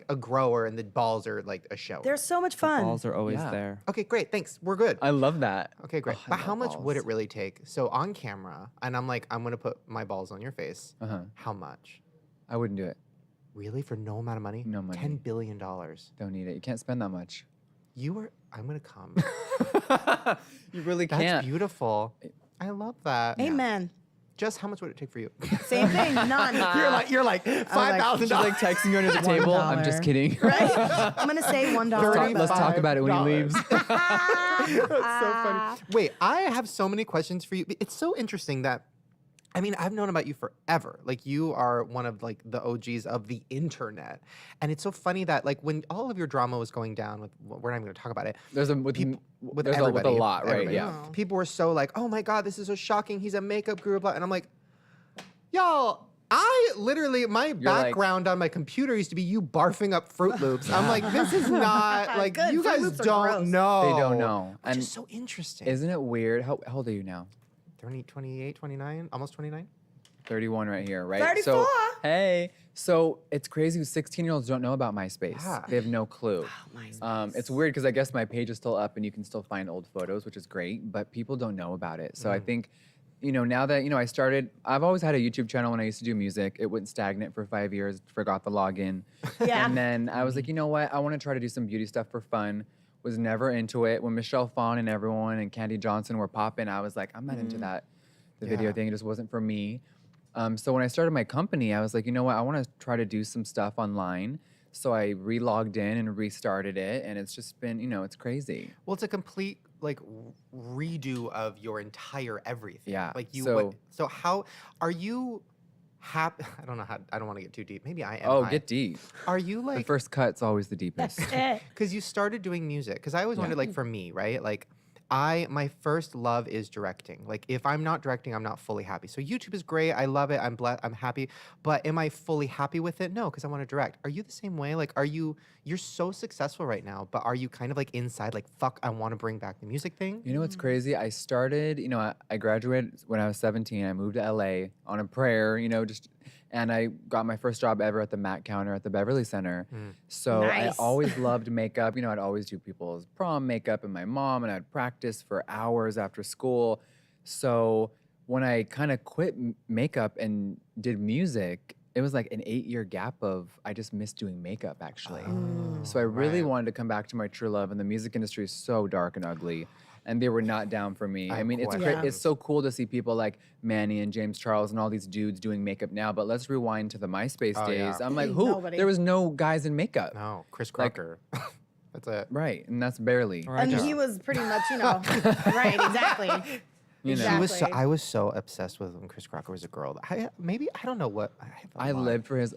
a grower and the balls are like a shower. They're so much fun. Balls are always Yeah. there. Okay, great. Thanks. We're good. I love that. Okay, great. Oh, I But how love much would it balls. really take? So on camera, and I'm like, I'm gonna put my balls on your face. Uh-huh. How much? I wouldn't do it. Really? For no amount of money? No money. $10 billion. Don't need it. You can't spend that much. I'm gonna come. You really That's can't. beautiful. I love that. Amen. Just how much would it take for you? Same thing. None. you're like $5,000. She's like texting you under the table. I'm just $1. kidding. Right? I'm going to say $1. Let's talk about it when he leaves. That's so funny. Wait, I have so many questions for you. It's so interesting that, I mean, I've known about you forever. Like, you are one of like the OGs of the internet, and it's so funny that like when all of your drama was going down with, we're not even going to talk about it. There's a with People, with there's everybody, a lot, right? everybody. Yeah. People were so like, "Oh my God, this is so shocking. He's a makeup guru," blah. And I'm like, y'all. I literally, my like- background on my computer used to be you barfing up Fruit Loops. I'm like, this is not like Good, you Fruit guys Loops are don't gross. know. They don't know. Which And is so interesting. isn't it weird? How old are you now? 28, 29, almost 29. 31 right here, right? 34. So, hey. So it's crazy. 16-year-olds don't know about MySpace. Yeah. They have no clue. Oh, It's weird because I guess my page is still up and you can still find old photos, which is great, but people don't know about it. So I think, now that, I started, I've always had a YouTube channel when I used to do music. It went stagnant for 5 years, forgot the login. Yeah. And then I was like, you know what? I want to try to do some beauty stuff for fun. Was never into it. When Michelle Phan and everyone and Candy Johnson were popping, I was like, I'm not into that. The video Yeah. thing, it just wasn't for me. So when I started my company, I was like, you know what? I want to try to do some stuff online. So I re-logged in and restarted it, and it's just been, it's crazy. Well, it's a complete like redo of your entire everything. Yeah, Like you. so- So how are you happy? I don't know how. I don't want to get too deep. Maybe I am. Oh, high. get deep. Are you The like? first cut's always the deepest. Because you started doing music. Because I always wondered, like, for me, right? Like, my first love is directing. Like, if I'm not directing, I'm not fully happy. So YouTube is great. I love it. I'm blessed. I'm happy. But am I fully happy with it? No, because I want to direct. Are you the same way? Like, you're so successful right now, but are you kind of like inside, like, fuck, I want to bring back the music thing? You know what's crazy? I started, I graduated when I was 17. I moved to LA on a prayer, and I got my first job ever at the Mac counter at the Beverly Center. So Nice. I always loved makeup. I'd always do people's prom makeup and my mom, and I'd practice for hours after school. So when I kind of quit makeup and did music, it was like an 8-year gap of I just missed doing makeup actually. So I really right. wanted to come back to my true love, and the music industry is so dark and ugly, and they were not down for me. I I have mean, it's questions. it's so cool to see people like Manny and James Charles and all these dudes doing makeup now, but let's rewind to the MySpace Oh, days. yeah. I'm like, who? Nobody. There was no guys in makeup. No, Chris Like- Crocker. That's it. Right, and that's barely. Right. And just- he was pretty much, right, exactly. You know. She was so, Exactly. I was so obsessed with when Chris Crocker was a girl. I don't know what. I lived for his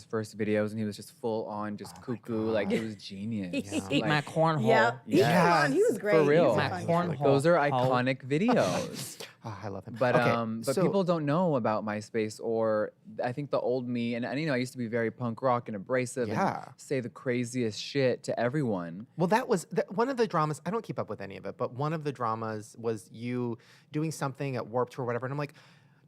first videos, and he was just full on just cuckoo. Like it was genius. Eat my Like, cornhole. Yeah. Yes, He was great. for He real. was My fun. cornhole. those are Ho. iconic videos. Oh, I love him. But Okay, but so- people don't know about MySpace, or I think the old me, and you know I used to be very punk rock and abrasive Yeah. and say the craziest shit to everyone. Well, that was one of the dramas. I don't keep up with any of it, but one of the dramas was you doing something at Warped Tour or whatever. And I'm like,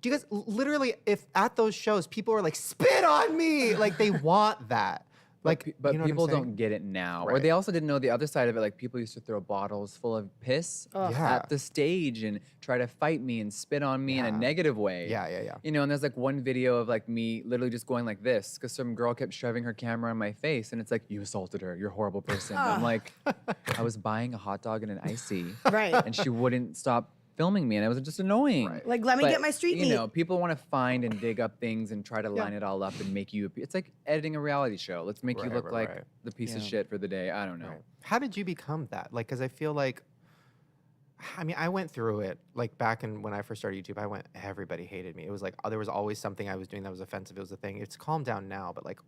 do you guys literally, if at those shows people are like, spit on me, like they want that. Like, But you know what I'm people saying? don't get it now, or Right. they also didn't know the other side of it. Like people used to throw bottles full of piss Yeah. at the stage and try to fight me and spit on me in a Yeah. negative way. Yeah. You know, and there's like one video of like me literally just going like this because some girl kept shoving her camera on my face, and it's like, you assaulted her, you're a horrible person. I'm like, I was buying a hot dog and an icy, Right. and she wouldn't stop filming me, and it was just annoying. Right. Like, let me But, get my street you meat. know, people want to find and dig up things and try to line it all up and make you. It's like editing a reality show. Let's make you Right, look right, like right. the piece of Yeah. shit for the day. I don't know. Right. How did you become that? Like, because I feel like, I mean, I went through it. Like back in when I first started YouTube, everybody hated me. It was like there was always something I was doing that was offensive. It was a thing. It's calmed down now, but like,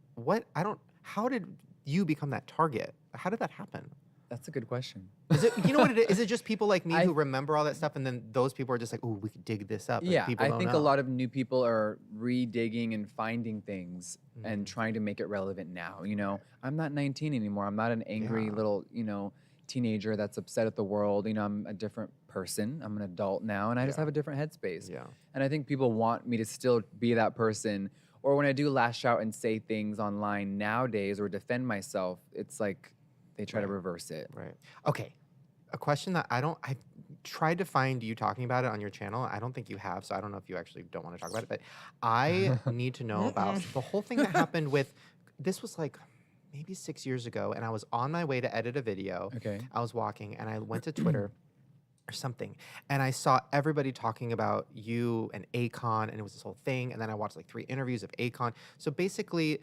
how did you become that target? How did that happen? That's a good question. Is it, you know what it is? Is it just people like me I- who remember all that stuff, and then those people are just like, "Oh, we could dig this up." and Yeah, people I don't think know. a lot of new people are redigging and finding things Mm-hmm. and trying to make it relevant now. You know, I'm not 19 anymore. I'm not an angry Yeah. little, teenager that's upset at the world. You know, I'm a different person. I'm an adult now, and I just Yeah. have a different headspace. Yeah. And I think people want me to still be that person. Or when I do lash out and say things online nowadays or defend myself, it's like they try to Right. reverse it. Right. Okay. A question that I tried to find you talking about it on your channel. I don't think you have, so I don't know if you actually don't want to talk about it, but I need to know about the whole thing that happened with, this was like maybe 6 years ago, and I was on my way to edit a video. Okay. I was walking and I went to Twitter or something, and I saw everybody talking about you and Akon, and it was this whole thing, and then I watched like 3 interviews of Akon. So basically,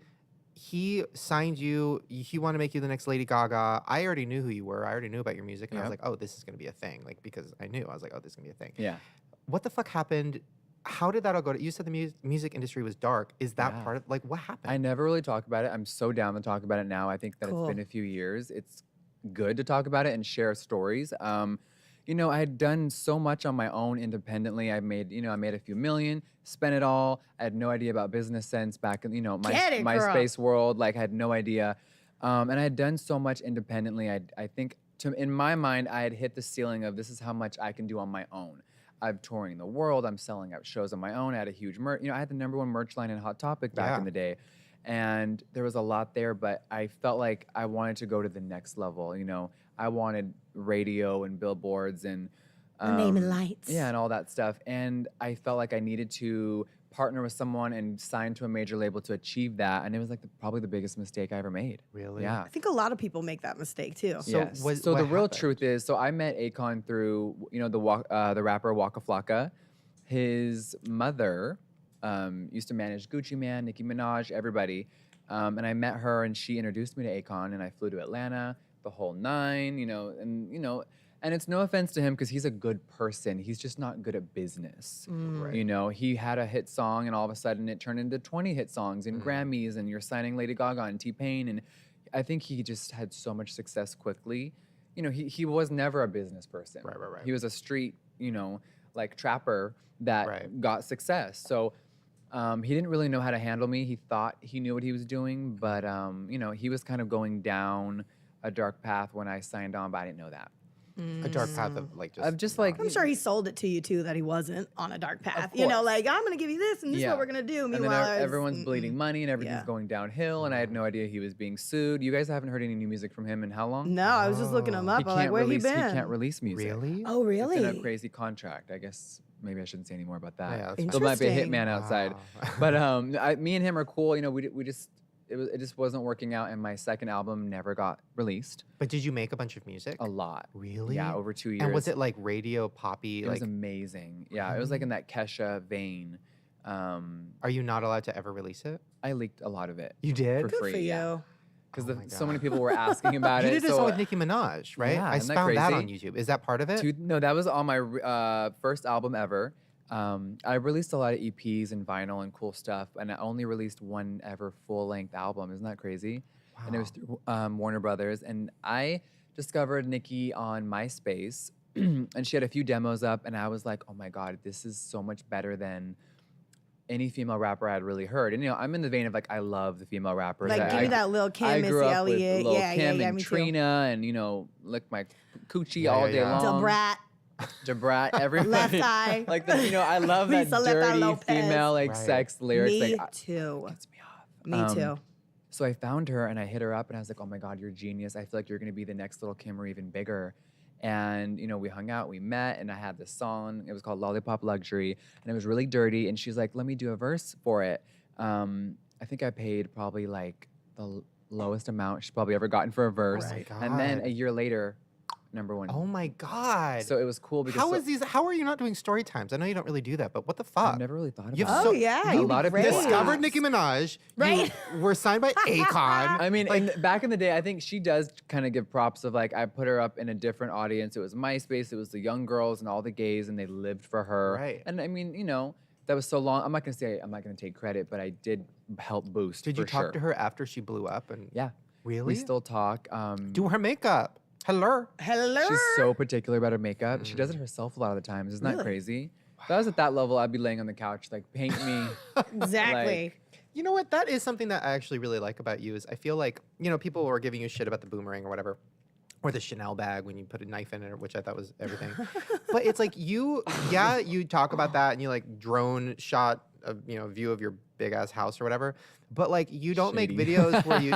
he signed you. He wanted to make you the next Lady Gaga. I already knew who you were. I already knew about your music, and I was Yep. like, "Oh, this is gonna be a thing." Like because I knew, I was like, "Oh, this is gonna be a thing." Yeah. What the fuck happened? How did that all go? You said the music industry was dark. Is that Yeah. part of like what happened? I never really talk about it. I'm so down to talk about it now. I think that Cool. it's been a few years. It's good to talk about it and share stories. I had done so much on my own independently. I made a few million, spent it all. I had no idea about business sense back in, my Get it, girl. MySpace world. Like I had no idea. And I had done so much independently. I think in my mind, I had hit the ceiling of this is how much I can do on my own. I'm touring the world. I'm selling out shows on my own. I had a huge merch. I had the #1 merch line in Hot Topic back Yeah. in the day. And there was a lot there, but I felt like I wanted to go to the next level. I wanted radio and billboards and The name and lights. yeah, and all that stuff. And I felt like I needed to partner with someone and sign to a major label to achieve that. And it was like probably the biggest mistake I ever made. Really? Yeah. I think a lot of people make that mistake too. So Yes. what So the real happened? truth is, so I met Akon through, the rapper Waka Flocka. His mother used to manage Gucci Man, Nicki Minaj, everybody. And I met her, and she introduced me to Akon, and I flew to Atlanta, the whole nine, and it's no offense to him because he's a good person. He's just not good at business. Right. He had a hit song, and all of a sudden it turned into 20 hit songs and Grammys, and you're signing Lady Gaga and T-Pain, and I think he just had so much success quickly. He was never a business person. Right. He was a street, like trapper that Right. got success. So he didn't really know how to handle me. He thought he knew what he was doing, but he was kind of going down a dark path when I signed on, but I didn't know that. A dark path of like just. Of just like I'm sure he sold it to you too that he wasn't on a dark path. course. Like I'm gonna give you this and this is Yeah. what we're gonna do. And then Meanwhile, I was- everyone's bleeding money and everything's Yeah. going downhill, and I had no idea he was being sued. You guys haven't heard any new music from him in how long? No, I was just looking him Oh. up. I'm like, where he been? He can't release music. Oh, really? It's in a crazy contract, I guess. maybe I shouldn't say any more about that. Yeah, that's fine. There might be a Interesting. hitman outside. Wow. But me and him are cool. You know, we just it just wasn't working out, and my second album never got released. But did you make a bunch of music? A lot. Really? Yeah, over 2 years. And was it like radio poppy? It Like, was amazing. Yeah, it was like in that Kesha vein. are you not allowed to ever release it? I leaked a lot of it You did? for Good free. for you. Yeah. Because Oh my so many God. people were asking about You it. did this so all with Nicki Minaj, right? Yeah, I isn't that found that on crazy? YouTube. Is that part of it? No, that was on my first album ever. I released a lot of EPs and vinyl and cool stuff, and I only released one ever full-length album. Isn't that crazy? And it was through Warner Brothers. And I discovered Nicki on MySpace, and she had a few demos up, and I was like, oh my God, this is so much better than any female rapper I'd really heard. And you know, I'm in the vein of like, I love the female rappers. Like, give me that Lil I Kim, grew Missy up with Elliott. Lil Yeah, Kim yeah, and me too. Trina, and you know, lick my coochie Yeah, all yeah, day yeah. long. Debrat. Debrat, everybody. Left Eye. Like you know, I love that Lisa Letta dirty Lopez. female like Right. sex lyrics. Me Like, too. gets me off. Me too. So I found her and I hit her up and I was like, oh my God, you're a genius. I feel like you're gonna be the next little Kim or even bigger. And you know, we hung out, we met, and I had this song. It was called Lollipop Luxury, and it was really dirty. And she's like, let me do a verse for it. I think I paid probably like the lowest amount she's probably ever gotten for a verse. Right. And then God. a year later, #1. Oh my God. So it was cool because How are you not doing story times? I know you don't really do that, but what the fuck? I've never really thought You've about Oh it. yeah, A you'd lot be of people great. discovered Nicki Minaj. Right. You were signed by Akon. I mean, back in the day, I think she does kind of give props of like, I put her up in a different audience. It was MySpace, it was the young girls and all the gays, and they lived for her. Right. And I mean, you know, that was so long. I'm not gonna take credit, but I did help boost. Did you for talk sure. to her after she blew up? And Yeah. really? We still talk. Do her makeup. Hello. Hello. She's so particular about her makeup. She does it herself a lot of the times. Isn't that Really? crazy? If I was at that level, I'd be laying on the couch like, paint me. Exactly. Like, You know what? That is something that I actually really like about you. Is I feel like people were giving you shit about the boomerang or whatever, or the Chanel bag when you put a knife in it, which I thought was everything. But it's like you talk about that and you like drone shot a view of your big ass house or whatever. But like you don't make Shady. videos where you,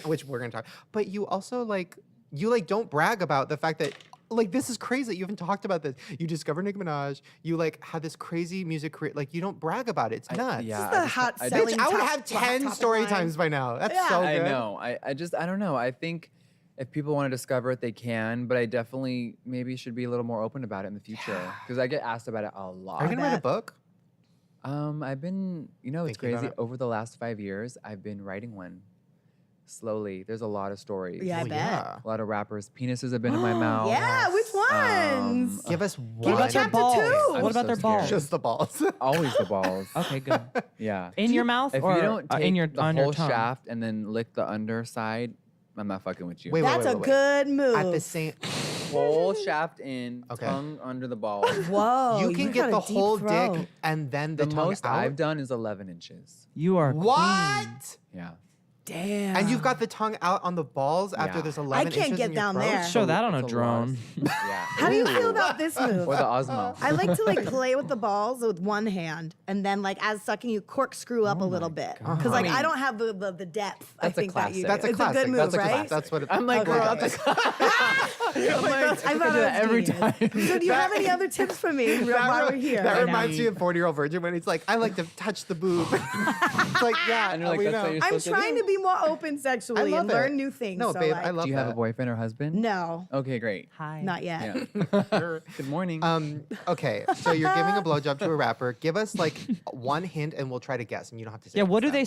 which we're gonna talk. But you also don't brag about the fact that. Like, this is crazy that you haven't talked about this. You discovered Nicki Minaj. You, had this crazy music career. Like, you don't brag about it. It's nuts. yeah. This is the hot I selling Bitch, I would top- have top 10 story line. times by now. That's Yeah. so I good. know. I don't know. I think if people want to discover it, they can. But I definitely maybe should be a little more open about it in the future because I get asked about it a lot. Are you going to write a bet. book? I've been, it's Thinking about crazy. it? Over the last 5 years, I've been writing one. Slowly. There's a lot of stories. Yeah, I Well, bet. yeah. A lot of rappers' penises have been in my mouth. Yeah, which ones? Give us Give one. me What about their chapter balls? two. I'm What about so their scared. balls? Just the balls. Always the balls. Okay, good. Yeah. In your mouth If or you don't take in your the on whole your tongue? shaft and then lick the underside, I'm not fucking with you. Wait, That's a good move. At the same, Whole shaft in, Okay. tongue under the balls. Whoa, you can got get a the deep whole throat. dick and then the The tongue most out. I've done is 11 inches. You are queen. What? Yeah. Damn. And you've got the tongue out on the balls after Yeah. there's 11 I can't inches get in your down throat? there. Show that on a It's lot of- drone. Yeah. How do you feel about this move? Or the Osmo. I like to play with the balls with one hand, and then as sucking, you corkscrew up a little bit because I mean, I don't have the depth. I that's a think that you. classic. do. That's a it's classic. a good move, That's a right? classic. That's what it, I'm like, Okay. girl, that's a I'm like, I I thought do it that was every genius. time. So do you have any other tips for me while we're here? That right reminds now? me of 40-Year-Old Virgin when he's like, I like to touch the boob. It's like, yeah, And you're like, we that's know. how you're I'm supposed to trying do? to be more open I sexually love and it. learn new things. No, so babe, I love Do you have that. a boyfriend or husband? No, Okay, great. Hi. not yet. Yeah. Good morning. Okay, so you're giving a blowjob to a rapper. Give us one hint and we'll try to guess, and you don't have to say. Yeah, what do it's they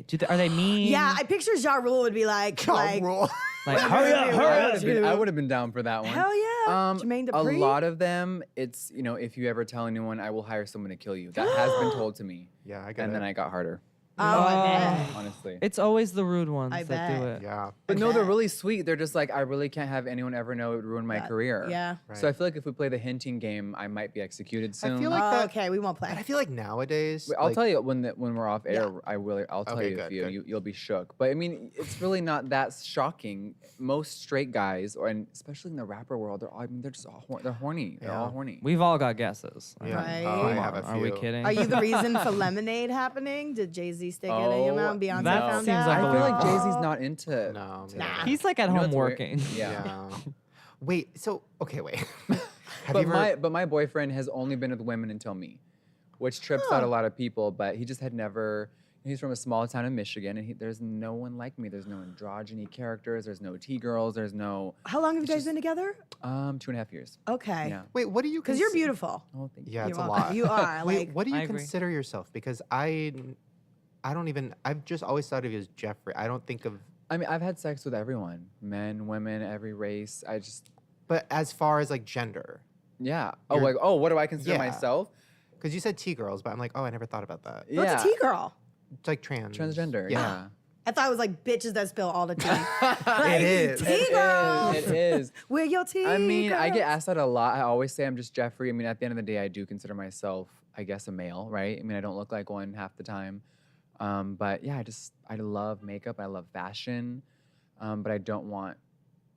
that. say? Are they mean? Yeah, I picture Ja Rule would be like, Ja like Rule. Like, hurry up, hurry up. I would have been down for that one. hell yeah, Jermaine A Dupri. lot of them, it's, if you ever tell anyone, I will hire someone to kill you. That has been told to me. Yeah, I get And it. then I got harder, Oh, I bet. honestly. It's always the rude ones I that do bet. it. Yeah. But I no, they're bet. really sweet. They're just like, I really can't have anyone ever know it would ruin my career. Yeah. So I feel like if we play the hinting game, I might be executed soon. feel like Oh, that- okay, we won't play. But I feel like nowadays, I'll tell you when we're off air. Yeah. I'll tell Okay, you a good, few. good. You'll be shook. But I mean, it's really not that shocking. Most straight guys, and especially in the rapper world, they're just they're horny. They're all Yeah. horny. We've all got guesses. Yeah. Right. Oh, I Come have a few. Are we kidding? Are you the reason for Lemonade happening? Did Jay-Z stick it in your mouth? and Beyonce That found seems out? like I a feel little- like Jay-Z's not into. No. Nah. He's like at You know home what's weird? working. Yeah. Yeah. Wait. So okay. Wait. Have but you ever? but my boyfriend has only been with women until me, which trips out a lot of people. But he just had never. He's from a small town in Michigan, and there's no one like me. There's no androgyny characters. There's no T-girls. There's no. How long have you guys been together? 2.5 years. Okay. Yeah. Wait, what do you? Because you're beautiful. Oh, thank you. Yeah, it's You're a welcome. lot. You are, Wait, like- what do you I agree. consider yourself? Because I don't even. I've just always thought of you as Jeffree. I don't think of. I mean, I've had sex with everyone, men, women, every race. But as far as like gender, Yeah. You're- What do I consider Yeah. myself? because you said T girls, but I'm like, oh, I never thought about that. What's a T girl? It's like trans. Transgender. Yeah. I thought it was like bitches that spill all the tea. It is. T girls. It is. Where your tea? I mean, I get girls? asked that a lot. I always say I'm just Jeffree. I mean, at the end of the day, I do consider myself, I guess, a male, right? I mean, I don't look like one half the time. But yeah, I love makeup. I love fashion. But I don't want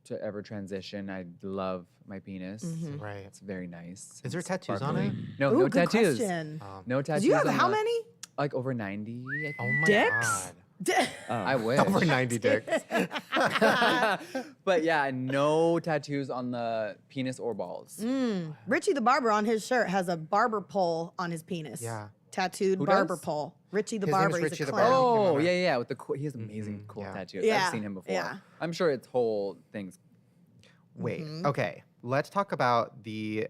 to ever transition. I love my penis. Mhm. Right. It's very nice. Is there and tattoos on it? sparkly. No, Ooh, no good tattoos. question. No 'Cause tattoos. you have on how the- many? Like over 90, I think. Oh my Dicks? god. I wish. Over 90 dicks. But yeah, no tattoos on the penis or balls. Richie the barber on his shirt has a barber pole on his penis. Yeah. Tattooed Who barber does? pole. Richie the His name is barber. He's Richie a the clown. Barber. Oh, remember. yeah. With he has amazing, cool yeah. tattoos. Yeah. I've seen him before. Yeah. I'm sure it's whole things. Wait. Mm-hmm. Okay. Let's talk about the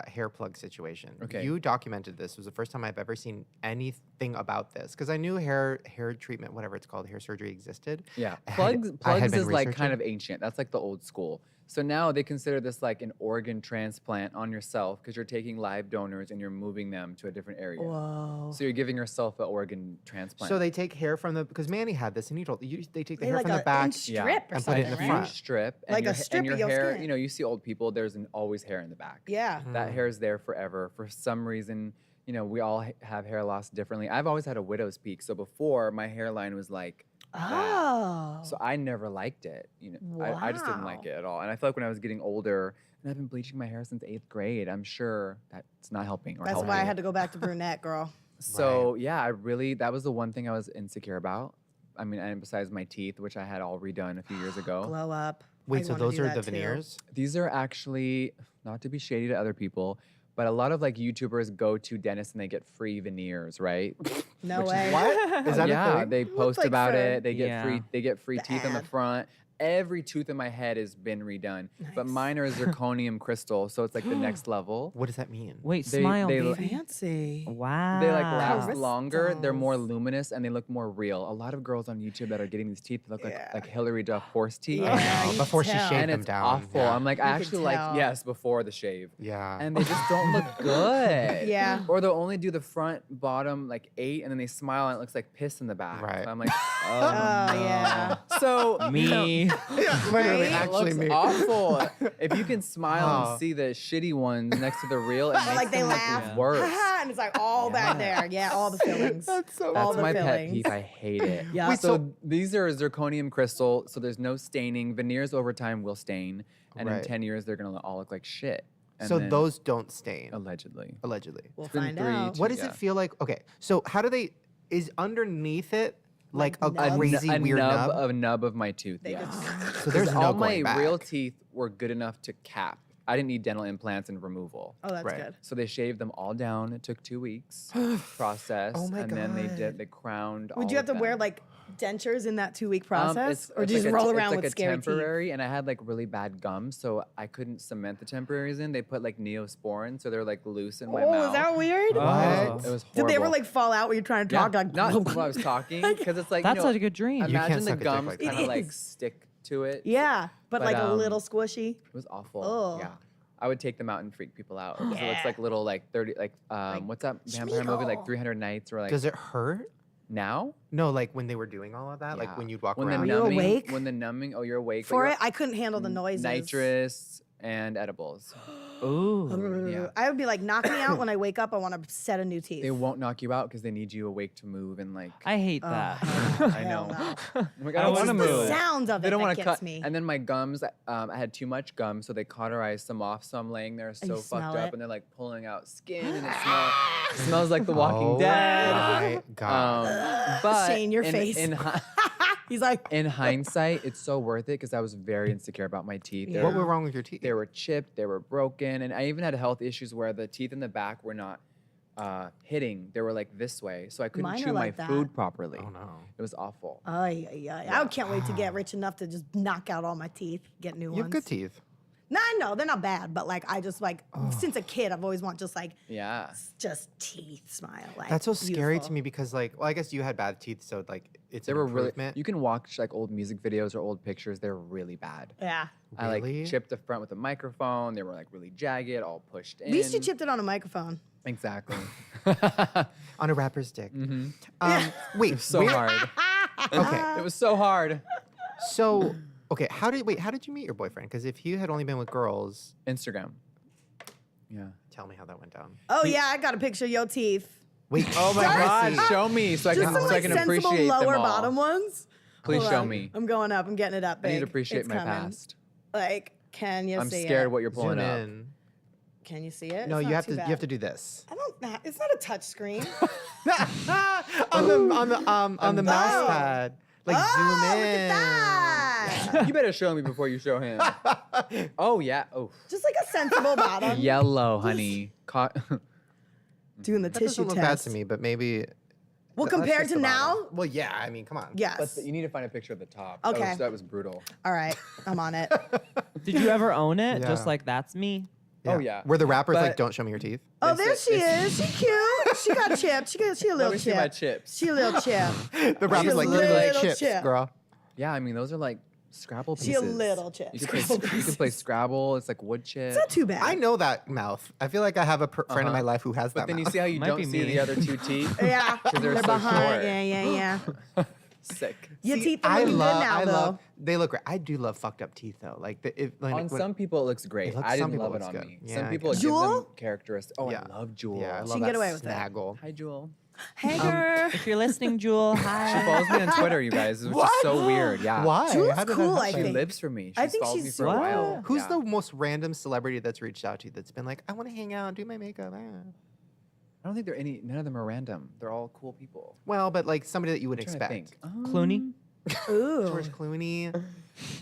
hair plug situation. Okay. You documented this. It was the first time I've ever seen anything about this because I knew hair treatment, whatever it's called, hair surgery existed. Yeah, I had- plugs I had plugs been is like researching. kind of ancient. That's like the old school. So now they consider this like an organ transplant on yourself because you're taking live donors and you're moving them to a different area. Whoa. So you're giving yourself an organ transplant. So they take hair from the because Manny had this and he told you they take the They hair like from the a back. inch Yeah. strip or And put it in something, the right? front. huge strip, Like a and strip your of your hair. skin. You know, you see old people. There's always hair in the back. Yeah. That hair is there forever. For some reason, you know, we all have hair loss differently. I've always had a widow's peak. So before, my hairline was like that. Oh. So I never liked it. You know, I just didn't like Wow. it at all. And I feel like when I was getting older, and I've been bleaching my hair since 8th grade, I'm sure that's not helping. Or That's helping. why I had to go back to brunette, girl. So yeah, that was the one thing I was insecure about. I mean, and besides my teeth, which I had all redone a few years ago. Glow up. Wait, I so wanna those do are that the too. veneers? These are actually, not to be shady to other people, but a lot of like YouTubers go to dentists and they get free veneers, right? No Which is way. What? Is that yeah, a thing? they post like about for- it. They get Yeah. free teeth on the ad. front. Every tooth in my head has been redone, but Nice. mine are zirconium crystal, so it's like the next level. What does that mean? Wait, They- smile, they- baby. Fancy. Wow. They like last longer. They're more Crystals. luminous and they look more real. A lot of girls on YouTube that are getting these teeth look Yeah. like Hillary Duff horse teeth. Yeah, Oh, you before can she tell. shaved And them it's down. awful. Yeah. I'm like, I You can actually like, tell. yes, before the shave. Yeah. And they just don't look good. Yeah. Or they'll only do the front, bottom, like 8, and then they smile and it looks like piss in the back. Right. So I'm like, Oh, yeah. So Me. yeah, literally, Right? it actually looks me. awful. If you can smile Oh. and see the shitty ones next to the real, it makes Like they them look laugh. worse. and it's like all back there. Yeah, all the fillings. That's so all That's the my pet fillings. peeve. I hate it. Yeah. Wait, So, so- these are zirconium crystal, so there's no staining. Veneers over time will stain, and in Right. 10 years they're gonna all look like shit. And So then- those don't stain, allegedly. allegedly. We'll It's been find 3, out. 2, What does yeah. it feel like? Okay, so how do they? Is underneath it like a nubs? crazy a weird nub, nub? a nub of my tooth. They Yeah. just- So there's 'Cause no all my going back. real teeth were good enough to cap. I didn't need dental implants and removal. Oh, that's Right. good. So they shaved them all down. It took 2 weeks process, Oh my and then God. they crowned. Would all you have of to wear them. like dentures in that 2-week process, It's or do you like just a roll te- around it's like with a scary teeth? temporary, and I had like really bad gums, so I couldn't cement the temporaries in. They put like Neosporin, so they're like loose in my Oh, mouth. is that weird? Oh. What? It was horrible. Did they ever like fall out when you're trying to Yeah, talk? Like, not while I was talking, because it's like That's you know, a good dream. You can't imagine the suck a dick gums like kind that. of like It is. stick to it. yeah, but like a But, little squishy. It was awful. Ugh. Yeah. I would take them out and freak people out. So it's Yeah. like little like 30 what's that vampire movie like Schmeagol. 300 Nights or like Does it hurt? now? No, like when they were doing all of that, like Yeah. when you'd walk When around. Were you numbing, awake? When the numbing, oh you're awake. but For you're- it, I couldn't handle the noises. Nitrous and edibles. Ooh. Yeah. I would be like, knock me out when I wake up. I want to set a new teeth. They won't knock you out because they need you awake to move and like I hate Oh, that. hell I know. no. I'm like, I I don't was want to just The move. sounds of They it don't that want to gets cut. me. And then my gums, I had too much gum, so they cauterized some off. So I'm laying there so you fucked smell up, it? and they're like pulling out skin, and it smells like The Walking Oh Dead. my God. But Shane, your in, face. In, He's like, In hindsight, it's so worth it because I was very insecure about my teeth. Yeah. What were wrong with your teeth? They were chipped, they were broken, and I even had health issues where the teeth in the back were not hitting. They were like this way, so I couldn't Mine are chew my like that. food properly. Oh no. It was awful. I can't wait to get rich enough to just knock out all my teeth, get new You ones. have good teeth. No, they're not bad, but like I just like since a kid I've always want just like Yeah. just teeth smile. Like That's so scary beautiful. to me because like, well, I guess you had bad teeth, so like it's They an were really. improvement. You can watch like old music videos or old pictures. They're really bad. Yeah. I Really? like chipped the front with a microphone. They were like really jagged, all pushed in. At least you chipped it on a microphone. Exactly. on a rapper's dick. Mm-hmm. Wait, So where- hard. Okay, It was so hard. so okay, how did you meet your boyfriend? Because if you had only been with girls, Instagram. Yeah. tell me how that went down. Oh yeah, I got a picture of your teeth. Wait, Oh my Just- God! Show me so I Just can some so I like can sensible appreciate lower them all. bottom ones. Please Hold show on. me. I'm going up. I'm getting it up. I need Big. to appreciate It's my coming. past. Like, can you I'm see scared it? what you're pulling zoom up. in. Can you see it? No, It's you not have too to. bad. You have to do this. I don't. It's not a touch screen. on the mouse Oh. pad. Like oh, zoom look in. at that. You better show me before you show him. Oh yeah. Oh. Just like a sensible bottom. Yellow, honey. Doing the That tissue doesn't look test. bad to me, but maybe. Well, that's compared just to the now, bottom. Well, yeah. I mean, come on. yes. But you need to find a picture of the top. Okay. That was brutal. All right, I'm on it. Did you ever own it? Yeah. Just like that's me. Oh, yeah. Where the rapper's like, But- "Don't show me your teeth." Oh, They there said- she is. She cute. She got chipped. She a Let little me see chip. my chips. She a little chip. The rapper's like, "Give me little those chips, chip. girl." Yeah, I mean those are like Scrabble She pieces. a little chip. You can play, Scrabble you can play Scrabble. It's like wood chip. It's not too bad. I know that mouth. I feel like I have a friend in my life who has But that then you mouth. see how you Might don't be see me. the other two teeth. Yeah, 'Cause they're so behind. short. Yeah. Sick. Your See, teeth are looking good now, I though. love. They look great. I do love fucked up teeth though. Like On when- some people it looks great. looks- I some didn't people love it looks on good. me. Yeah, Some I people it get gives it. them Jewel? characteristics. Oh, Yeah. I love Jewel. Yeah, I love can that get away with it. snaggle. Hi, Jewel. Hey, girl. If you're listening, Jewel, She hi. follows me on Twitter, you guys, which is so weird. Yeah. Why? Jewel's How did that cool, I happen? She think. lives for me. I She's think followed she's me for a super while. cool. Who's Yeah. the most random celebrity that's reached out to you that's been like, I want to hang out, do my makeup? I don't think none of them are random. They're all cool people. Well, but like somebody that you would I'm trying to expect. think. Clooney. Ooh. George Clooney,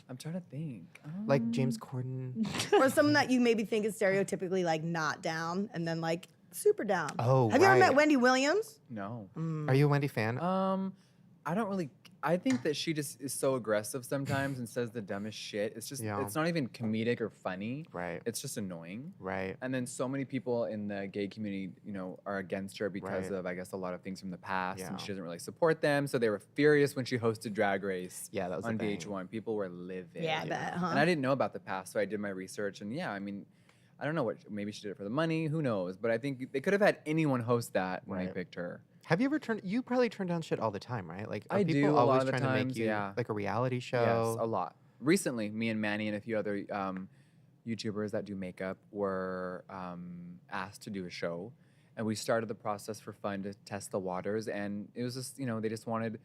I'm trying to think. like James Corden. Or someone that you maybe think is stereotypically like not down and then like super down. Oh, Have you ever met right. Wendy Williams? No. Are you a Wendy fan? I don't really. I think that she just is so aggressive sometimes and says the dumbest shit. It's just. Yeah. It's not even comedic or funny. Right. It's just annoying. Right. And then so many people in the gay community, are against her because Right. of, I guess, a lot of things from the past, Yeah. and she doesn't really support them. So they were furious when she hosted Drag Race. Yeah, that was a on thing. VH1. People were livid. Yeah, I bet, huh? And I didn't know about the past, so I did my research. And yeah, I mean, I don't know what. Maybe she did it for the money. Who knows? But I think they could have had anyone host that when I Right. picked her. Have you ever turned? You probably turn down shit all the time, right? Like, are I people do, a lot always of the trying to times, make you yeah. like a reality show? Yes, a lot. Recently, me and Manny and a few other YouTubers that do makeup were asked to do a show, and we started the process for fun to test the waters. And it was just, they just wanted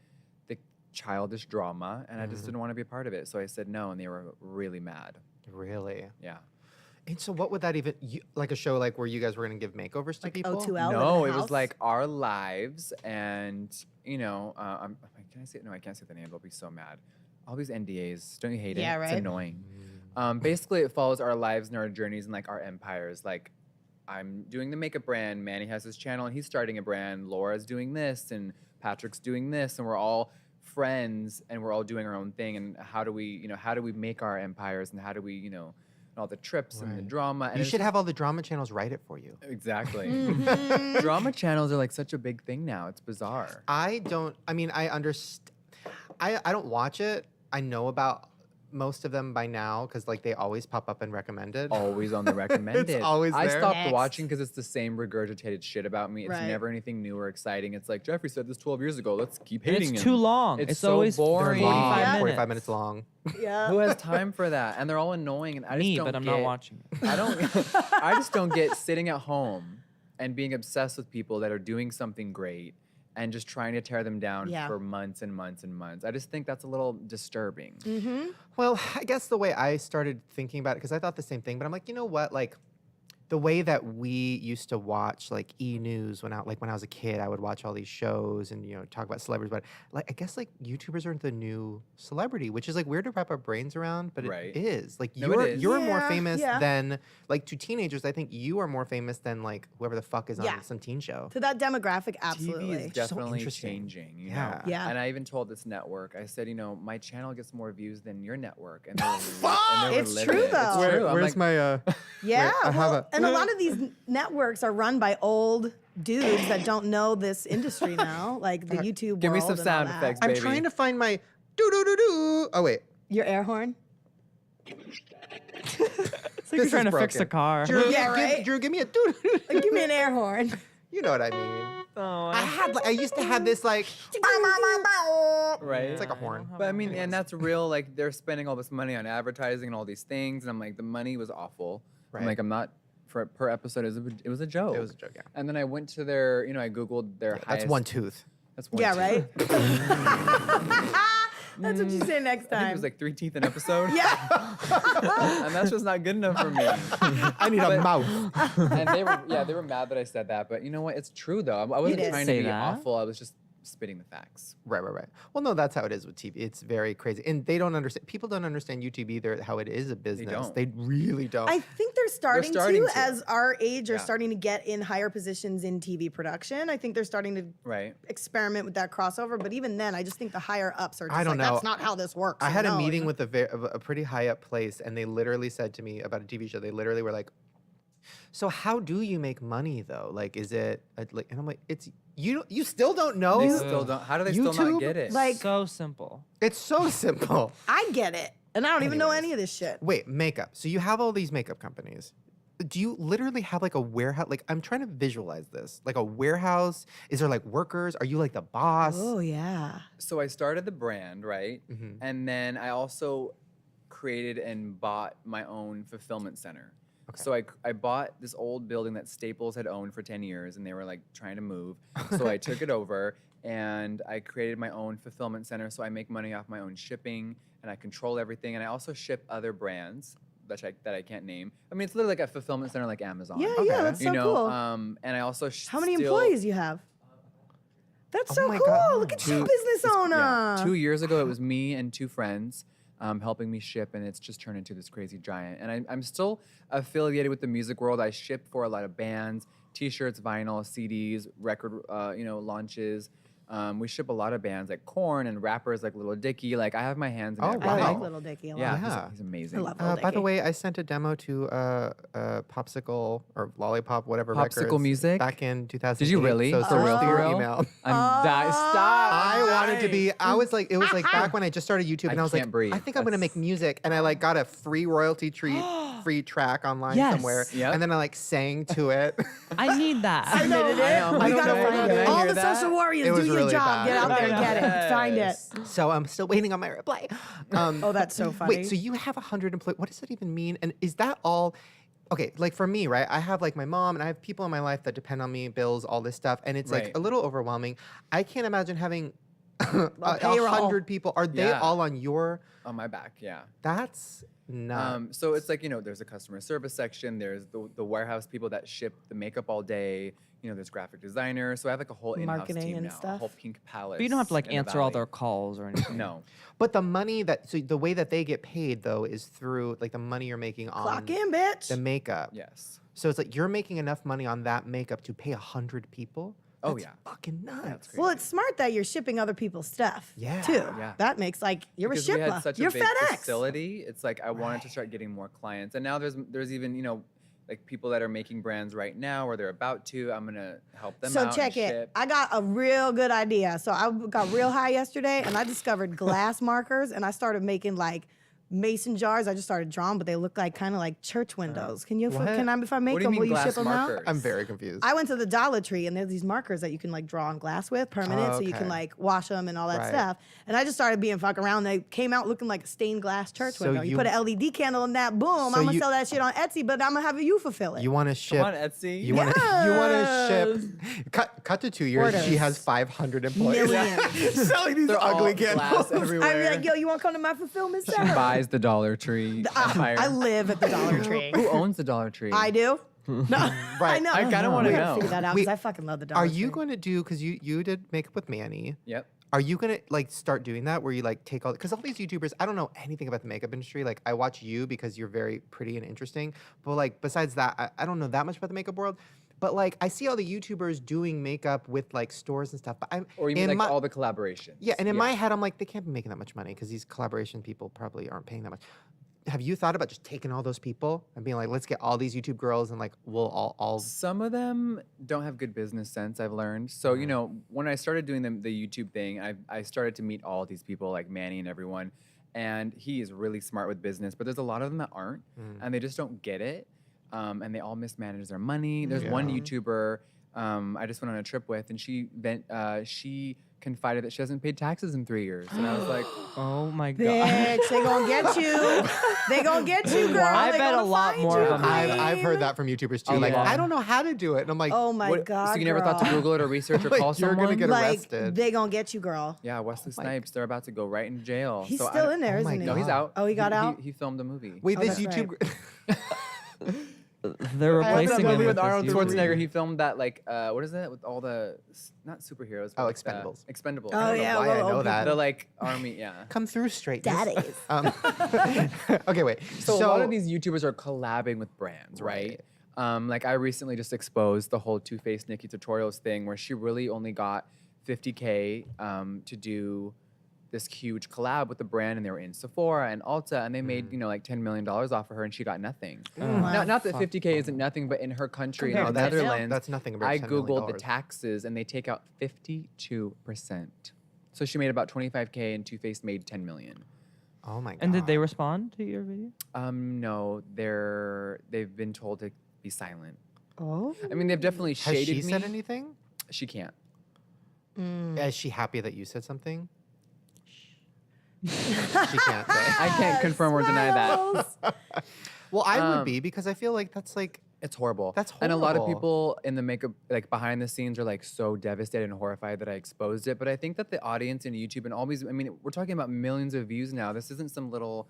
the childish drama, and I just didn't want to be a part of it. So I said no, and they were really mad. Really? Yeah. And so, what would that even like a show like where you guys were gonna give makeovers to Like people? O2L? No, in it the was house? like our lives, and can I say? No, I can't say the name. They'll be so mad. All these NDAs, don't you hate it? Yeah, It's right. annoying. Basically, it follows our lives and our journeys and like our empires. Like, I'm doing the makeup brand. Manny has his channel and he's starting a brand. Laura's doing this and Patrick's doing this, and we're all friends and we're all doing our own thing. And how do we make our empires, and how do we, and all the trips and the Right. drama. And You it's should just- have all the drama channels write it for you. exactly. Mm-hmm. Drama channels are like such a big thing now. It's bizarre. I don't. I mean, I understand. I don't watch it. I know about most of them by now because like they always pop up and recommended. Always on the recommended. always I there. stopped Next. watching because it's the same regurgitated shit about me. It's Right. never anything new or exciting. It's like Jeffree said this 12 years ago. Let's keep And hating it's him. too long. It's It's so always boring. 45 Yeah. minutes. 45 minutes long. Yeah. Who has time for that? And they're all annoying. And I just Me, don't but I'm get, not watching it. I don't. I just don't get sitting at home and being obsessed with people that are doing something great and just trying to tear them down Yeah. for months and months and months. I just think that's a little disturbing. Mm-hmm. Well, I guess the way I started thinking about it, because I thought the same thing, but I'm like, you know what? Like, the way that we used to watch like E! News when I was a kid, I would watch all these shows and talk about celebrities. But like I guess like YouTubers are the new celebrity, which is like weird to wrap our brains around, but Right. it is. Like No, it is. you're more Yeah, famous yeah. than like to teenagers. I think you are more famous than like whoever the fuck is Yeah. on some teen show. To that demographic, TV absolutely. is definitely interesting. changing, you Yeah. know? Yeah. And I even told this network, I said, my channel gets more views than your network. And they It's true, though. It's true. I'm Where's like, my Yeah, I have well, and a lot of these networks are run by old dudes that don't know this industry now, like the YouTube give me world some and all sound that. effects, I'm baby. trying to find my do do do do. Oh wait. Your air horn? It's like This you're trying is to fix a broken. car. Drew, Yeah, give, right? Drew, give me a do. Like, give me an air horn. You know what I mean. Oh, I used to have this like. right? It's like a horn. But I mean, and that's real. Like they're spending all this money on advertising and all these things, and I'm like, the money was awful. Right. I'm like, I'm not per episode. It was a joke. It was a joke, yeah. And then I went to their, I googled their That's highest. one tooth. That's one. Yeah, tooth. right? That's what you say next I think time. it was like 3 teeth an episode. yeah. And that's just not good enough for me. I need a But- mouth. And they were mad that I said that, but you know what? It's true though. I wasn't is. trying Say to be that. awful. I was just spitting the facts. Right. Well, no, that's how it is with TV. It's very crazy, and they don't understand. People don't understand YouTube either. How it is a business. don't. They really don't. I think they're starting, starting to, to. as our age, are Yeah. starting to get in higher positions in TV production. I think they're starting to Right. experiment with that crossover. But even then, I just think the higher ups are just I don't like, know. that's not how this works. I had a No, meeting it's- with a pretty high up place, and they literally said to me about a TV show. They literally were like, "So how do you make money though? Like, is it like?" And I'm like, "It's you. You still don't know. They still don't. How do they still YouTube? not get it? Like- so simple. It's so simple." I get it. And I don't even know Anyways. any of this shit. Wait, makeup. So you have all these makeup companies. Do you literally have like a warehouse? Like, I'm trying to visualize this. Like a warehouse? Is there like workers? Are you like the boss? Oh, yeah. So I started the brand, right? Mhm. And then I also created and bought my own fulfillment center. Okay. So I bought this old building that Staples had owned for 10 years and they were like trying to move. So I took it over and I created my own fulfillment center. So I make money off my own shipping and I control everything. And I also ship other brands that I can't name. I mean, it's literally like a fulfillment center like Amazon. Yeah, Okay. yeah, that's so cool. And I also How many employees you have? That's Oh so my cool. God. Look at you, Two- business owner. Yeah, 2 years ago, it was me and 2 friends helping me ship, and it's just turned into this crazy giant. And I'm still affiliated with the music world. I ship for a lot of bands, T-shirts, vinyl, CDs, record, launches. We ship a lot of bands like Korn and rappers like Lil Dicky. Like I have my hands in Oh, everything. I like Wow. Little Dicky a lot. Yeah, Yeah. he's amazing. I love Lil By the Dicky. way, I sent a demo to Popsicle or Lollipop, whatever Popsicle records, Music? back in 2000. Did you really? So For real, search for your real? email. Stop. I wanted to be. I was like, it was like back when I just started YouTube, I and I was like, can't breathe. I think I'm gonna make That's- music, and I like got a free royalty free track online Yes. somewhere, Yep. and then I like sang to it. I need that. I know. I know. We gotta Okay, find can it. I All hear the that? social It warriors, was do your really job. bad. Get out there and get it. Find it. Yes. So I'm still waiting on my reply. Oh, that's so funny. Wait, so you have 100 employees? What does that even mean? And is that all? Okay, like for me, right? I have like my mom, and I have people in my life that depend on me, bills, all this stuff, and it's like Right. a little overwhelming. I can't imagine having payroll. 100 people. Are they Yeah. all on your? On my back, yeah. That's nuts. So it's like, there's a customer service section, there's the warehouse people that ship the makeup all day, there's graphic designers. So I have like a whole in-house Marketing team and now, a stuff. whole pink palace. But you don't have to like in the answer all valley. their calls or anything. No. But the money so the way that they get paid though is through like the money you're making on Clock in, bitch. the makeup. Yes. So it's like you're making enough money on that makeup to pay 100 people. Oh, That's yeah. fucking nuts. That's crazy. Well, it's smart that you're shipping other people's stuff. Yeah. Too. Yeah. That makes like you're Because a we shipper. had such You're a big FedEx. facility, it's like I wanted to start getting more clients. And now there's even, like people that are making brands right now or they're about to. I'm gonna help them So out. check and it. ship. I got a real good idea. So I got real high yesterday, and I discovered glass markers, and I started making like mason jars. I just started drawing, but they look like kind of like church windows. Can you? What? Can I? If I make What do you them, mean will you glass ship them markers? out? I'm very confused. I went to the Dollar Tree, and there's these markers that you can like draw on glass with permanent, so you can Okay. like wash them and all that Right. stuff. And I just started being fuck around. They came out looking like a stained glass church So window. You you- put an LED candle in that, boom. So I'm gonna you- sell that shit on Etsy, but I'm gonna have you fulfill it. You want to ship? Come on, Etsy. You want to ship? Cut to 2 years. She Orders. has 500 employees Millions. selling these They're ugly all candles. glass everywhere. I'd be like, yo, you want to come to my fulfillment She center? buys the Dollar Tree empire. I live at the Dollar Tree. Who owns the Dollar Tree? I do. No, Right. I know. I kinda wanna We gotta know. figure that out Wait, because I fucking love the Dollar Are you Tree. going to do, because you did makeup with Manny. Yep. Are you gonna like start doing that where you like take all, because all these YouTubers, I don't know anything about the makeup industry. Like I watch you because you're very pretty and interesting, but like besides that, I don't know that much about the makeup world. But like I see all the YouTubers doing makeup with like stores and stuff. But I'm Or you mean in like my, all the collaborations? yeah, and in my head I'm like they can't be making that much money because these collaboration people probably aren't paying that much. Have you thought about just taking all those people and being like, let's get all these YouTube girls and like we'll all Some of them don't have good business sense, I've learned. So, you know, when I started doing the YouTube thing, I started to meet all these people like Manny and everyone. And he is really smart with business, but there's a lot of them that aren't, and they just don't get it. And they all mismanage their money. There's one YouTuber I just went on a trip with, and she confided that she hasn't paid taxes in 3 years. And I was like, Oh my god. Bitch, they gonna get you. They gonna get you, girl. I They bet gonna a lot find more you, of them I've, queen. I've heard that from YouTubers too. Oh, Like yeah. I don't know how to do it, and I'm like, Oh my what- god, so you never thought to girl. Google it or research or Like, call you're someone? gonna get Like arrested. they gonna get you, girl. Yeah, Wesley my Snipes. They're about to go right into jail. He's So I still don't- in there, Oh my isn't he? No, he's out. Oh, he got out? He filmed a movie. wait, Oh, this that's YouTube. They're I watched that replacing movie him with with this Arnold YouTuber. Schwarzenegger, he filmed that like what is that with all the not superheroes? But Oh, like, Expendables. Expendables. Oh, I don't know yeah, why Why I well, know old that? The like army, yeah. Come through straight. Daddies. Okay, wait. So a lot of these YouTubers are collabing with brands, right? Like I recently just exposed the whole Too Faced Nikki Tutorials thing, where she really only got 50K to do this huge collab with the brand, and they were in Sephora and Ulta, and they made like $10 million off of her, and she got nothing. Not that 50K isn't nothing, but in her country, in Compared the to this, Netherlands, that's nothing compared I to $10 million. googled the taxes, and they take out 52%. So she made about 25K, and Too Faced made 10 million. Oh my god. And did they respond to your video? No, they've been told to be silent. Oh. I mean, they've definitely Has shaded she me. said anything? She can't. Is she happy that you said something? She can't say. I can't confirm or deny that. Well, I would Um, be, because I feel like that's like It's horrible. That's And a lot of horrible. people in the makeup, like behind the scenes, are like so devastated and horrified that I exposed it. But I think that the audience in YouTube and all these, I mean, we're talking about millions of views now. This isn't some little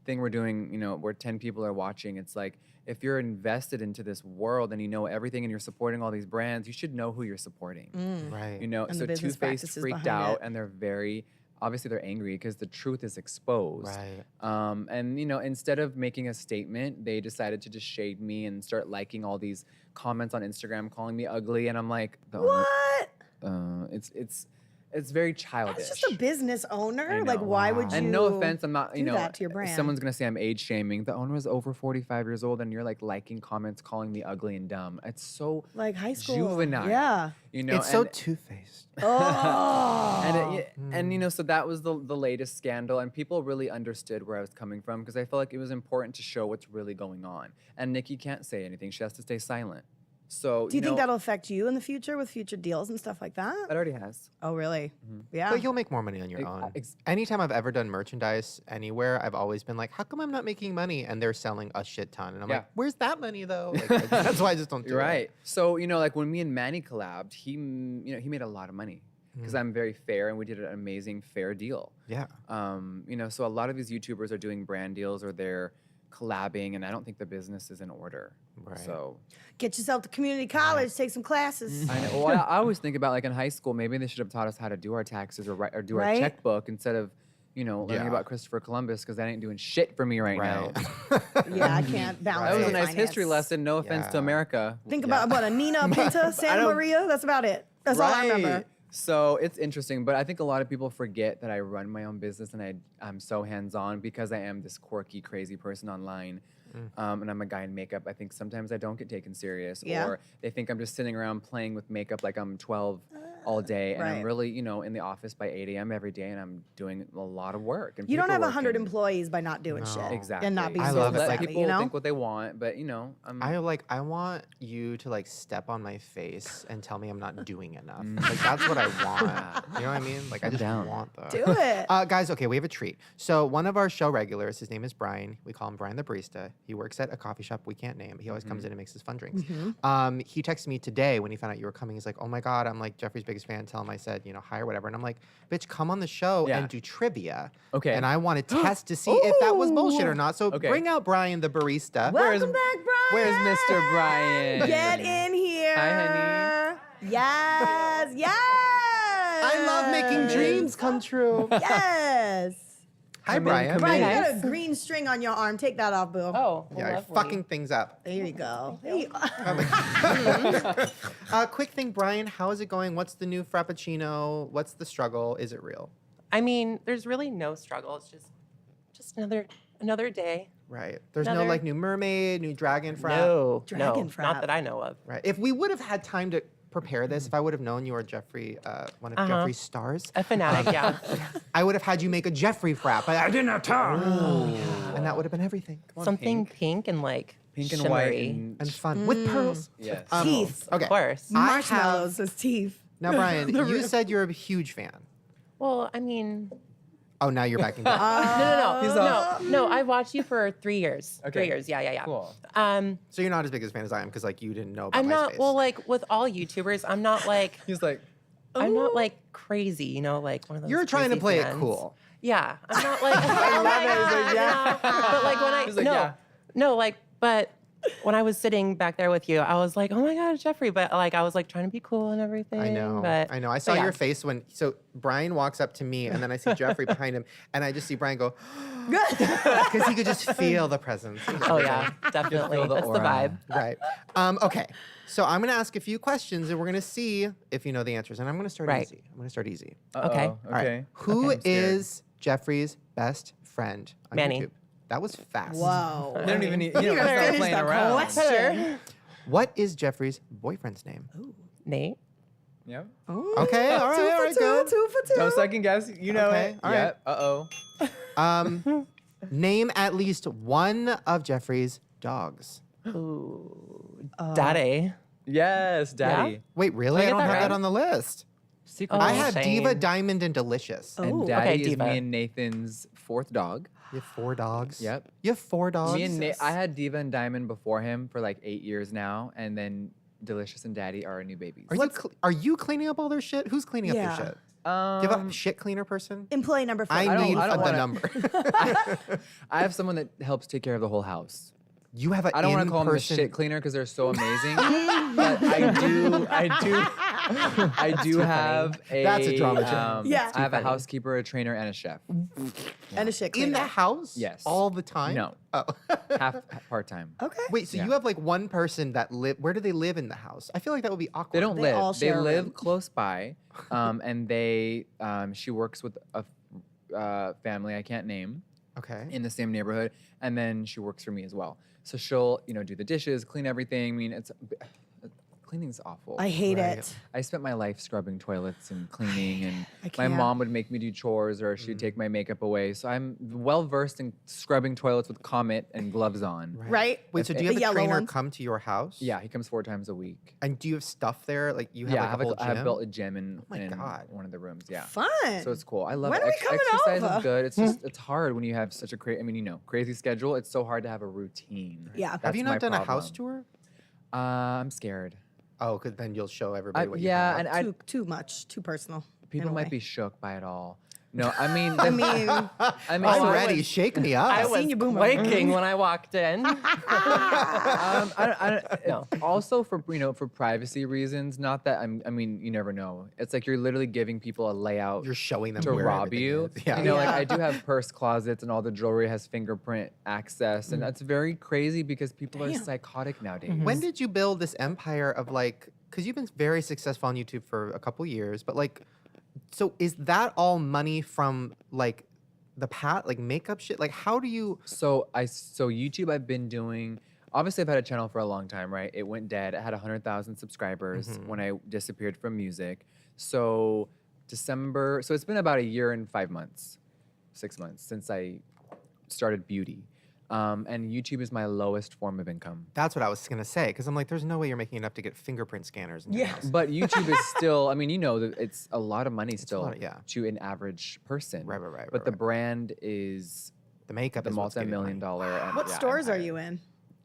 thing we're doing, where 10 people are watching. It's like, if you're invested into this world and you know everything and you're supporting all these brands, you should know who you're supporting. right. And the So Too business Faced practices freaked behind out, it. and obviously they're angry because the truth is exposed. Right. And instead of making a statement, they decided to just shade me and start liking all these comments on Instagram calling me ugly, and I'm like, What? it's very childish. It's just a business owner. I Like, know. why would you? And no offense, I'm not, do that to your brand? someone's gonna say I'm age shaming. The owner is over 45 years old, and you're like liking comments calling me ugly and dumb. It's so Like high school. juvenile. Yeah. It's so and- two-faced. Oh. so that was the latest scandal, and people really understood where I was coming from, because I felt like it was important to show what's really going on. And Nikki can't say anything; she has to stay silent. So Do you think that'll affect you in the future with future deals and stuff like that? that already has? Oh, really? Yeah. But you'll make more money on your own. Anytime I've ever done merchandise anywhere, I've always been like, how come I'm not making money? And they're selling a shit ton. And I'm like, Yeah. where's that money though? Like, that's why I just don't do You're it. right. So like when me and Manny collabed, he made a lot of money because I'm very fair, and we did an amazing fair deal. Yeah. So a lot of these YouTubers are doing brand deals or they're collabing, and I don't think the business is in order. Right. So Get yourself to community college, take some classes. I know. Well, I always think about like in high school, maybe they should have taught us how to do our taxes or do our Right? checkbook instead of learning Yeah. about Christopher Columbus, because that ain't doing shit for me right now. Yeah, I can't balance. That was a out nice finance. history lesson. No offense to Yeah. America. Think about what, a Nina Pinta, Santa don't- Maria. That's about it. That's all I remember. So it's interesting, but I think a lot of people forget that I run my own business, and I'm so hands-on because I am this quirky, crazy person online. And I'm a guy in makeup. I think sometimes I don't get taken serious, Yeah. or they think I'm just sitting around playing with makeup like I'm 12 all day, and I'm Right. really, in the office by 8 a.m. every day, and I'm doing a lot of work. And You don't have paperwork 100 and- employees by not doing shit. Exactly. And not being I so love it. Let Like, people you know? think what they want, but I want you to like step on my face and tell me I'm not doing enough. Like that's what I want. You know what I mean? Like I just down. want that. Do it. Guys, okay, we have a treat. So one of our show regulars, his name is Brian. We call him Brian the Barista. He works at a coffee shop we can't name, but he always comes in and makes his fun drinks. He texted me today when he found out you were coming. He's like, "Oh my God, I'm like Jeffree's biggest biggest fan, tell him I said, hi or whatever. And I'm like, bitch, come on the show Yeah. and do trivia. Okay. And I want to test to see if that was bullshit or Ooh. not. So Okay. bring out Brian, the barista. Welcome back, Brian. Where's Mr. Brian? Get in here. Hi, honey. Yes, yes. I love making dreams come true. Yes. Hi, Come in, Brian. come Brian, in. you got a Nice. green string on your arm. Take that off, boo. Oh, Yeah, you're lovely. fucking things up. There you go. Quick thing, Brian, how is it going? What's the new Frappuccino? What's the struggle? Is it real? I mean, there's really no struggle. It's just another day. Right. There's no Another- like new mermaid, new dragon frap. No, Dragon no, frap. not that I know of. Right. If we would have had time to prepare this, if I would have known you were Jeffree, one of Jeffree's stars, A fanatic, yeah. I would have had you make a Jeffree frap. But I didn't have time. And that would have been everything. Something pink and like Pink and shimmery. white And fun. With pearls. yes. Teeth. Okay. Of course. Marshmallows as teeth. Now, Brian, you said you're a huge fan. Well, I mean, Oh, now you're backing down. no. I've watched you for 3 years. Okay. 3 years, yeah. Cool. So you're not as big as fan as I am because like you didn't know about I'm not. MySpace. Well, like with all YouTubers, I'm not like He's like, I'm not like crazy. Like one of those. You're trying to crazy play fans. it cool. Yeah, I'm not like. I love it. He's like, yeah. But like when I He's like, no, yeah. no, like but when I was sitting back there with you, I was like, oh my god, Jeffree. But like I was like trying to be cool and everything. I know. But I know. I saw yeah. your face when Brian walks up to me and then I see Jeffree behind him and I just see Brian go because he could just feel the presence. Oh yeah, definitely. feel the That's the aura. vibe. Right. Okay. So I'm going to ask a few questions and we're going to see if you know the answers. And I'm going to start Right. easy. I'm going to start easy. Okay. Uh-oh, All right. Okay. Who I'm scared. is Jeffree's best friend on Manny. YouTube? That was fast. Whoa. They don't even need, You it's gotta not finish playing the around. question. What is Jeffree's boyfriend's name? Nate. Yep. Okay. All right. All right. Two Good. for two. No second guess. You know Okay, it. all right. Yep. Uh-oh. Name at least one of Jeffree's dogs. Ooh, Daddy. Yes, Daddy. Wait, really? Did I I don't get that have that right? on the list. Secret. Oh, I have shame. Diva, Diamond, and Delicious. And Ooh. Daddy Okay, is Diva. me and Nathan's fourth dog. You have 4 dogs. Yep. You have 4 dogs. Me and I had Diva and Diamond before him for like 8 years now, and then Delicious and Daddy are our new babies. Are you cleaning up all their shit? Who's cleaning up Yeah. their shit? Do you have a shit cleaner person? Employee number 4. I don't- need I don't the wanna- number. I have someone that helps take care of the whole house. You have a I don't want to call them the in-person- shit cleaner because they're so amazing, but I do have a. That's a drama gem. Yeah. I have a funny. housekeeper, a trainer, and a chef. And a shit in the cleaner. house. Yes. All the time. No. Oh. Half part time. Okay. Wait. So Yeah. you have like one person that live. Where do they live in the house? I feel like that would be awkward. They don't They all live. They share a live room. close by, and they. She works with a family I can't name Okay. in the same neighborhood, and then she works for me as well. So she'll, do the dishes, clean everything. I mean, cleaning's awful. I hate Right. it. I spent my life scrubbing toilets and cleaning, and I my can't. mom would make me do chores or she'd take my makeup away. So I'm well versed in scrubbing toilets with Comet and gloves on. Right? Wait. So do you The have a yellow trainer ones. come to your house? Yeah, he comes 4 times a week. And do you have stuff there? Like you have Yeah, like a whole I have gym? built a gym in, my in God. one of the rooms. Yeah. Fun. So it's cool. I love When it. are we coming Exercise over? is good. It's just it's hard when you have such a crazy schedule. It's so hard to have a routine. Yeah. Have That's you my not done a house problem. tour? I'm scared. Oh, because then you'll show everybody what you Yeah, have. and I too much, too personal. people in a might way. be shook by it all. No, I mean, I mean, I'm I ready. was- Shake me up. I seen was you, Boomer. quaking when I walked in. no. Also for for privacy reasons. Not that I mean, you never know. It's like you're literally giving people a layout You're showing them to where rob everything you. is. Yeah. You know, like Yeah. I do have purse closets and all the jewelry has fingerprint access, and that's very crazy because people are Damn. psychotic nowadays. When did you build this empire of like? Because you've been very successful on YouTube for a couple years, but like, so is that all money from like the like makeup shit? Like, how do you? So YouTube I've been doing. Obviously, I've had a channel for a long time, right? It went dead. I had 100,000 subscribers when I disappeared from music. So December. So it's been about a year and 5 months, 6 months since I started beauty. And YouTube is my lowest form of income. That's what I was gonna say. Because I'm like, there's no way you're making enough to get fingerprint scanners in your Yeah. house. But YouTube is still, I mean, that it's a lot of money still lot of- yeah. to an average person. Right. But the brand is The makeup the is what's getting multi-million money. dollar. what stores are you in?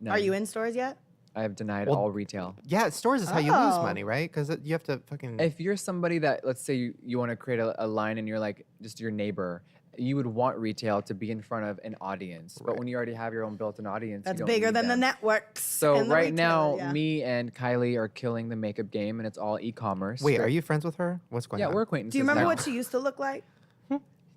None. Are you in stores yet? I've denied Well, all retail. Yeah, stores is how you lose Oh. money, right? Because you have to fucking. If you're somebody that, let's say you want to create a line and you're like just your neighbor, you would want retail to be in front of an audience. But Right. when you already have your own built-in audience, That's you don't bigger need than the them. networks. So and the right now, retail, yeah. me and Kylie are killing the makeup game, and it's all e-commerce. Wait, Straight- are you friends with her? What's going Yeah, on? we're acquaintances. Do you remember now. what she used to look like?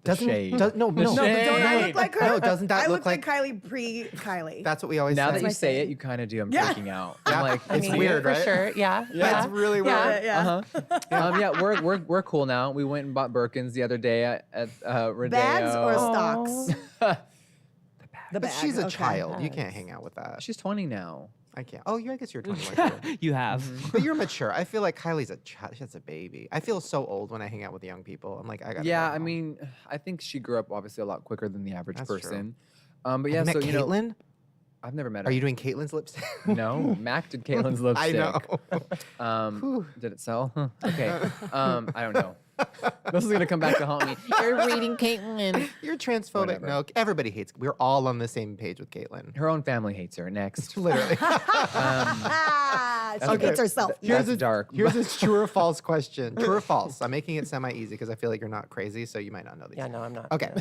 Doesn't shade. does, no The no No, but don't I Shade. look like her? No, doesn't that I look like Kylie pre-Kylie? That's what we always Now say. that you my say it, saying. you kind of do. I'm Yeah. freaking out. Yeah. I'm like, I It's mean, weird, for right? sure. Yeah. That's really weird. yeah. Yeah, we're cool now. We went and bought Birkins the other day at Rodeo. Bags or Oh. stocks? The But bag. she's a okay. child. You can't hang out with that. She's 20 now. I can't. Oh, I guess you're 21 too. You have. But you're mature. I feel like Kylie's a child. She's a baby. I feel so old when I hang out with young people. I'm like, I gotta. Yeah, go I home. mean, I think she grew up obviously a lot quicker than the average That's true. person. But Have yeah, you met so you know, Caitlyn? I've never met her. Are you doing Caitlyn's lipstick? No, Mac did Caitlin's I lipstick. know. Did it sell? Huh. Okay. I don't know. This is gonna come back to haunt me. You're reading Caitlyn. You're transphobic. Whatever. No, everybody hates. We're all on the same page with Caitlyn. Her own family hates her. Next. Literally. She Okay. hates herself. That's a dark. Here's a true or false question. True or false? I'm making it semi-easy because I feel like you're not crazy, so you might not know these. Yeah, no, I'm not. Okay.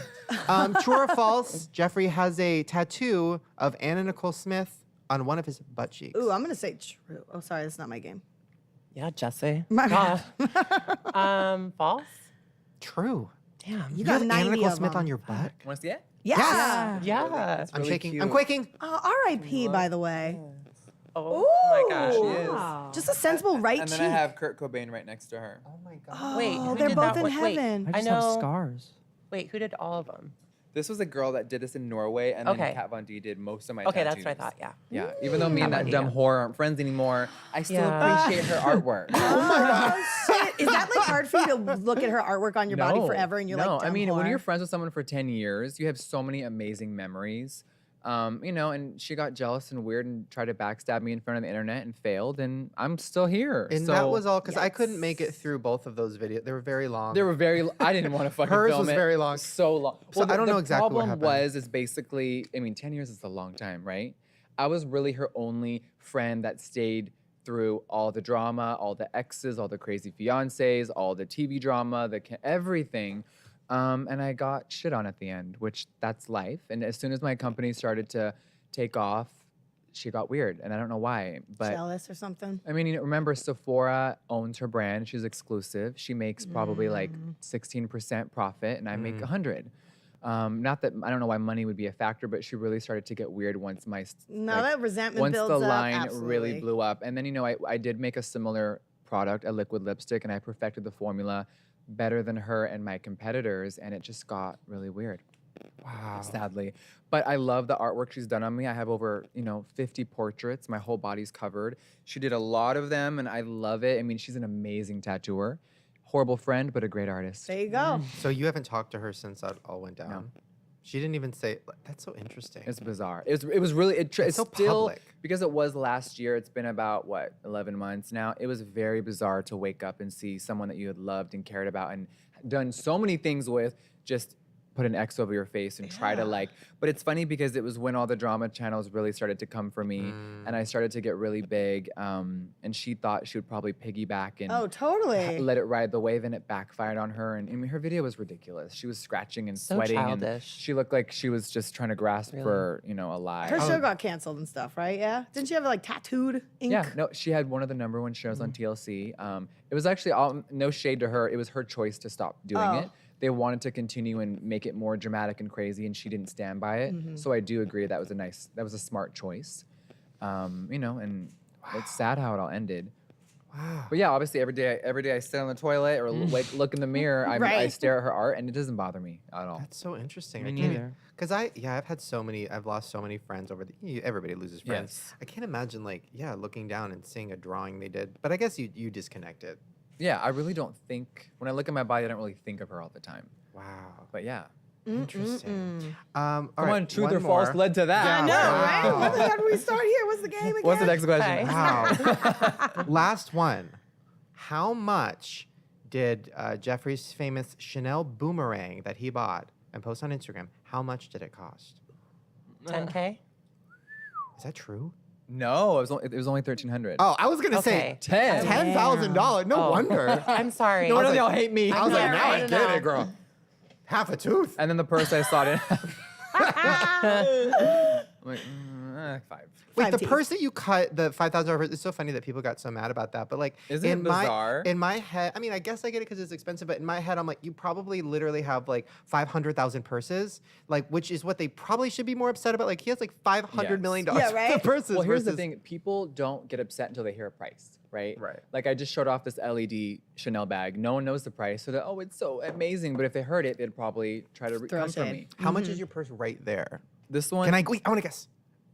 True or false? Jeffree has a tattoo of Anna Nicole Smith on one of his butt cheeks. Ooh, I'm gonna say true. Oh, sorry, that's not my game. Yeah, Jesse. My False? True. Damn. You You got have 90 Anna Nicole of Smith them. on your butt? Want to see it? Yeah. Yeah. I'm really shaking. cute. I'm quaking. Oh, R.I.P. By the way. Oh my gosh. Ooh. Just a sensible right And cheek. then I have Kurt Cobain right next to her. Oh my god. Oh, Wait, who they're did both that in one? Wait. heaven. I I just have know- scars. Wait, who did all of them? This was a girl that did this in Norway, and then Okay. Kat Von D did most of my Okay, tattoos. that's what I thought. Yeah. Yeah, even though me and Kat that Von D, dumb yeah. whore aren't friends anymore, I still Yeah. appreciate her artwork. Oh, shit. Is that like hard for you to look at her artwork on your body forever and you're no. like, I mean, when whore? you're friends with someone for 10 years, you have so many amazing memories. You know, and she got jealous and weird and tried to backstab me in front of the internet and failed, and I'm still here. And so that was all because I couldn't make it through both of those videos. They were very long. They were very. I didn't want to fucking Hers film was it. very long. So long. So I don't know exactly what The problem happened. is basically, I mean, 10 years is a long time, right? I was really her only friend that stayed through all the drama, all the exes, all the crazy fiancés, all the TV drama, everything. And I got shit on at the end, which that's life. And as soon as my company started to take off, she got weird, and I don't know why. But jealous or something. I mean, you know, remember Sephora owns her brand. She's exclusive. She makes probably like 16% profit, and I make 100. Not that I don't know why money would be a factor, but she really started to get weird once my No, that resentment once builds the up. line Absolutely. really blew up. And then you know, I did make a similar product, a liquid lipstick, and I perfected the formula better than her and my competitors, and it just got really weird. wow. Sadly. But I love the artwork she's done on me. I have over, 50 portraits. My whole body's covered. She did a lot of them, and I love it. I mean, she's an amazing tattooer. Horrible friend, but a great artist. There you go. So you haven't talked to her since that all went down? She didn't even say. That's so interesting. It's bizarre. It was really, it's so still, public. because it was last year, it's been about, 11 months now. It was very bizarre to wake up and see someone that you had loved and cared about and done so many things with just put an X over your face and try to but it's funny because it was when all the drama channels really started to come for me and I started to get really big and she thought she would probably piggyback and Oh, totally. let it ride the wave, and it backfired on her. And I mean, her video was ridiculous. She was scratching and So sweating, and childish. she looked like she was just trying to grasp for a lie. Her show got canceled and stuff, right? Yeah. Didn't she have like tattooed ink? Yeah, no, she had one of the #1 shows on TLC. It was actually no shade to her. It was her choice to stop doing it. They wanted to continue and make it more dramatic and crazy, and she didn't stand by it. So I do agree that was a smart choice. And it's sad how it all ended. Wow. But yeah, obviously every day I sit on the toilet or look in the mirror, I Right. stare at her art, and it doesn't bother me at all. That's so interesting. Me I can't- neither. Because I've lost so many friends over everybody loses friends. Yes. I can't imagine looking down and seeing a drawing they did. But I guess you disconnected. Yeah, I really don't think when I look at my body, I don't really think of her all the time. Wow. But yeah, Interesting. come on, truth or false led to that. I know, right? Wow. Where the hell do we start here? What's the game again? What's the next question? Okay. Wow. Last one. How much did Jeffree's famous Chanel boomerang that he bought and post on Instagram, how much did it cost? 10K? Is that true? No, it was only 1,300. Oh, I was gonna Okay. say $10,000. No Oh. wonder. I'm sorry. No was wonder like- they all hate me. I was like, Yeah, now I right. get it, girl. Half a tooth. And then the purse I saw it. I'm like, 5. Wait, 5 the teeth. purse that you cut, the $5,000 purse, it's so funny that people got so mad about that. But like, Isn't it bizarre? in my head, I mean, I guess I get it because it's expensive, but in my head, I'm like, you probably literally have like 500,000 purses, like, which is what they probably should be more upset about. Like, he has like $500 million Yeah, right? worth of purses. Well, here's the versus- thing: people don't get upset until they hear a price, right? Right. Like I just showed off this LED Chanel bag. No one knows the price, so they're, oh, it's so amazing. But if they heard it, they'd probably try to Throw come for shade. me. How much is your purse right there? This one. Can I? Wait, I want to guess.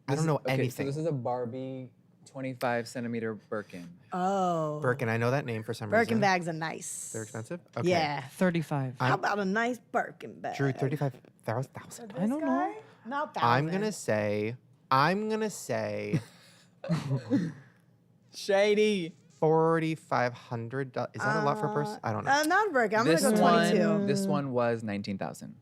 I don't know Okay, anything. so this is a Barbie 25 centimeter Birkin. Oh. Birkin. I know that name for some Birkin reason. bags are nice. They're expensive. Okay. Yeah. 35. How about a nice Birkin bag? Drew, 35,000. I don't know. Not I'm gonna say Shady. $4,500. Is that a lot for a purse? I don't know. Not a Birkin. I'm This gonna go one. 22. This one was 19,000.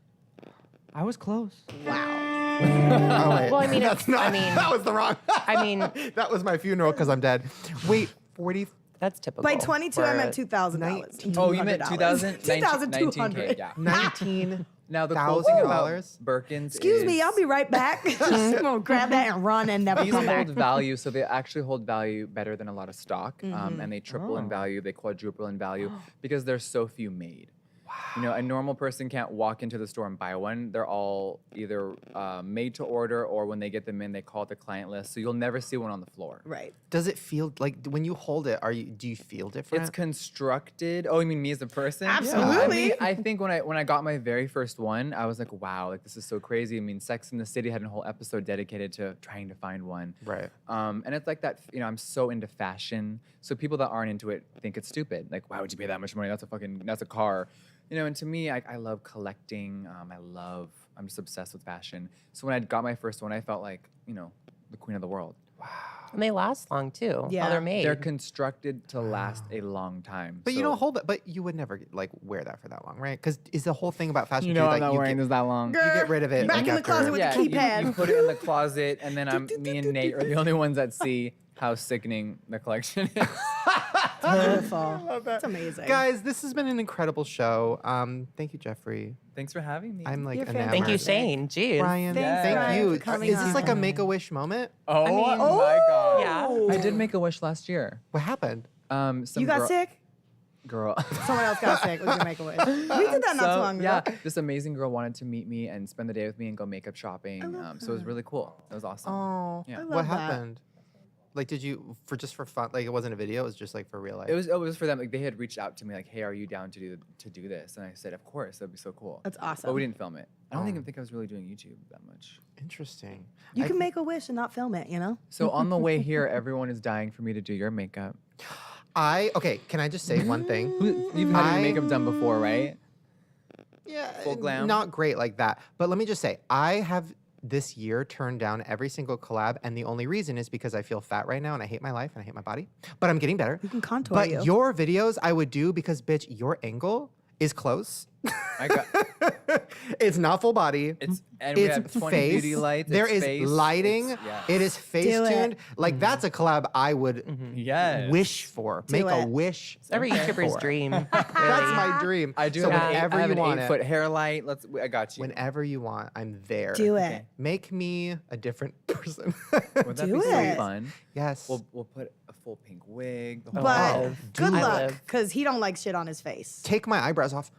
I was close. Wow. Oh, wait. Well, I mean, that's not. I mean- that was the wrong. I mean, that was my funeral because I'm dead. Wait, 40. that's typical. By 22, I for meant a- $2,000. Oh, you meant 2,000? 2,200. Yeah. 19. Now the cool thing about $1,000? Birkins Excuse me, is I'll be right back. I'm gonna grab that and run and never these come hold back. value, so they actually hold value better than a lot of stock, and they triple in value, they quadruple in value because there's so few made. You know, a normal person can't walk into the store and buy one. They're all either made to order or when they get them in, they call it the client list. So you'll never see one on the floor. Right. Does it feel like when you hold it? Do you feel different? It's constructed. Oh, you mean me as a person? Absolutely. I think when I got my very first one, I was like, wow, like this is so crazy. I mean, Sex and the City had a whole episode dedicated to trying to find one. Right. And it's like that. You know, I'm so into fashion, so people that aren't into it think it's stupid. Like, why would you pay that much money? That's a car. You know, and to me, I love collecting. I'm just obsessed with fashion. So when I got my first one, I felt like, you know, the queen of the world. And they last long too. Yeah. How they're made. They're constructed to last a long time. But you So- don't hold it. But you would never like wear that for that long, right? Because is the whole thing about fashion You too, know, that I'm not you wearing get, this that long. you get rid of it Back like in the after- closet with the you keypad. put it in the closet, and then me and Nate are the only ones that see how sickening the collection is. Beautiful. It's amazing. Guys, this has been an incredible show. Thank you, Jeffree. Thanks for having me. I'm like You're enamored. Thank you, fantastic. Shane. Jeez. Brian, Thanks, thank Brian, you. for coming Is this like a on. Make-A-Wish moment? Oh mean- my god. Yeah. I did make a wish last year. What happened? Some You got girl- sick? Girl. Someone else got sick. We can make a wish. We did that not too long ago. Yeah, this amazing girl wanted to meet me and spend the day with me and go makeup shopping. So it was really cool. It was awesome. Oh, Yeah. I what love that. happened? Like, did you for fun? Like, it wasn't a video. It was just like for real life. It was for them. Like they had reached out to me like, "Hey, are you down to do this?" And I said, "Of course, that'd be so cool." That's awesome. But we didn't film it. I don't even think I was really doing YouTube that much. Interesting. You I can thi- make a wish and not film it, you know? So on the way here, everyone is dying for me to do your makeup. Okay. Can I just say one thing? You've had I- your makeup done before, right? Yeah, Full glam? Not great like that. But let me just say, I have this year turned down every single collab, and the only reason is because I feel fat right now and I hate my life and I hate my body. But I'm getting better. You can contour But you. your videos I would do because, bitch, your angle is close. I got It's not full body. and we It's have 20 face. beauty lights. There it's is face, lighting. it's- yeah. It is face Do it. tuned. Like that's a collab I would Yes. wish for. Make a it. wish. Every YouTuber's for. dream. That's my dream. I do So have, whenever I have you an want 8-foot it, hair light. I got you. whenever you want, I'm there. Do it. Make me a different person. Would that Do be so it. fun? Yes. We'll put a full pink wig. The whole But Oh, good I luck, live. because he don't like shit on his face. Take my eyebrows off.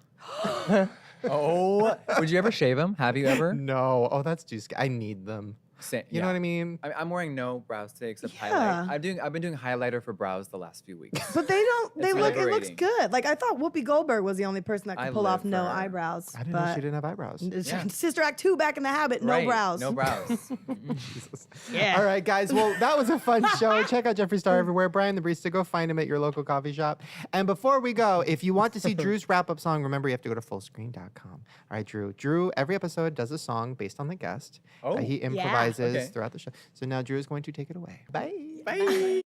Oh, would you ever shave them? Have you ever? No. Oh, that's too scary. I need them. You know what I mean? I'm wearing no brows today except Yeah. highlight. I've been doing highlighter for brows the last few weeks. But they don't. They It's look. It looks liberating. good. Like I thought, Whoopi Goldberg was the only person that I could pull off live no for her. eyebrows. I didn't know but she didn't have eyebrows. Yeah. Sister Act 2, Back in the Habit, no Right, brows. No brows. Jesus. Yeah. All right, guys. Well, that was a fun show. Check out Jeffree Star everywhere. Brian the Barista, go find him at your local coffee shop. And before we go, if you want to see Drew's wrap-up song, remember you have to go to fullscreen.com. All right, Drew. Drew, every episode does a song based on the guest. Oh. He improvises Okay. throughout the show. So now Drew is going to take it away. Bye. Bye.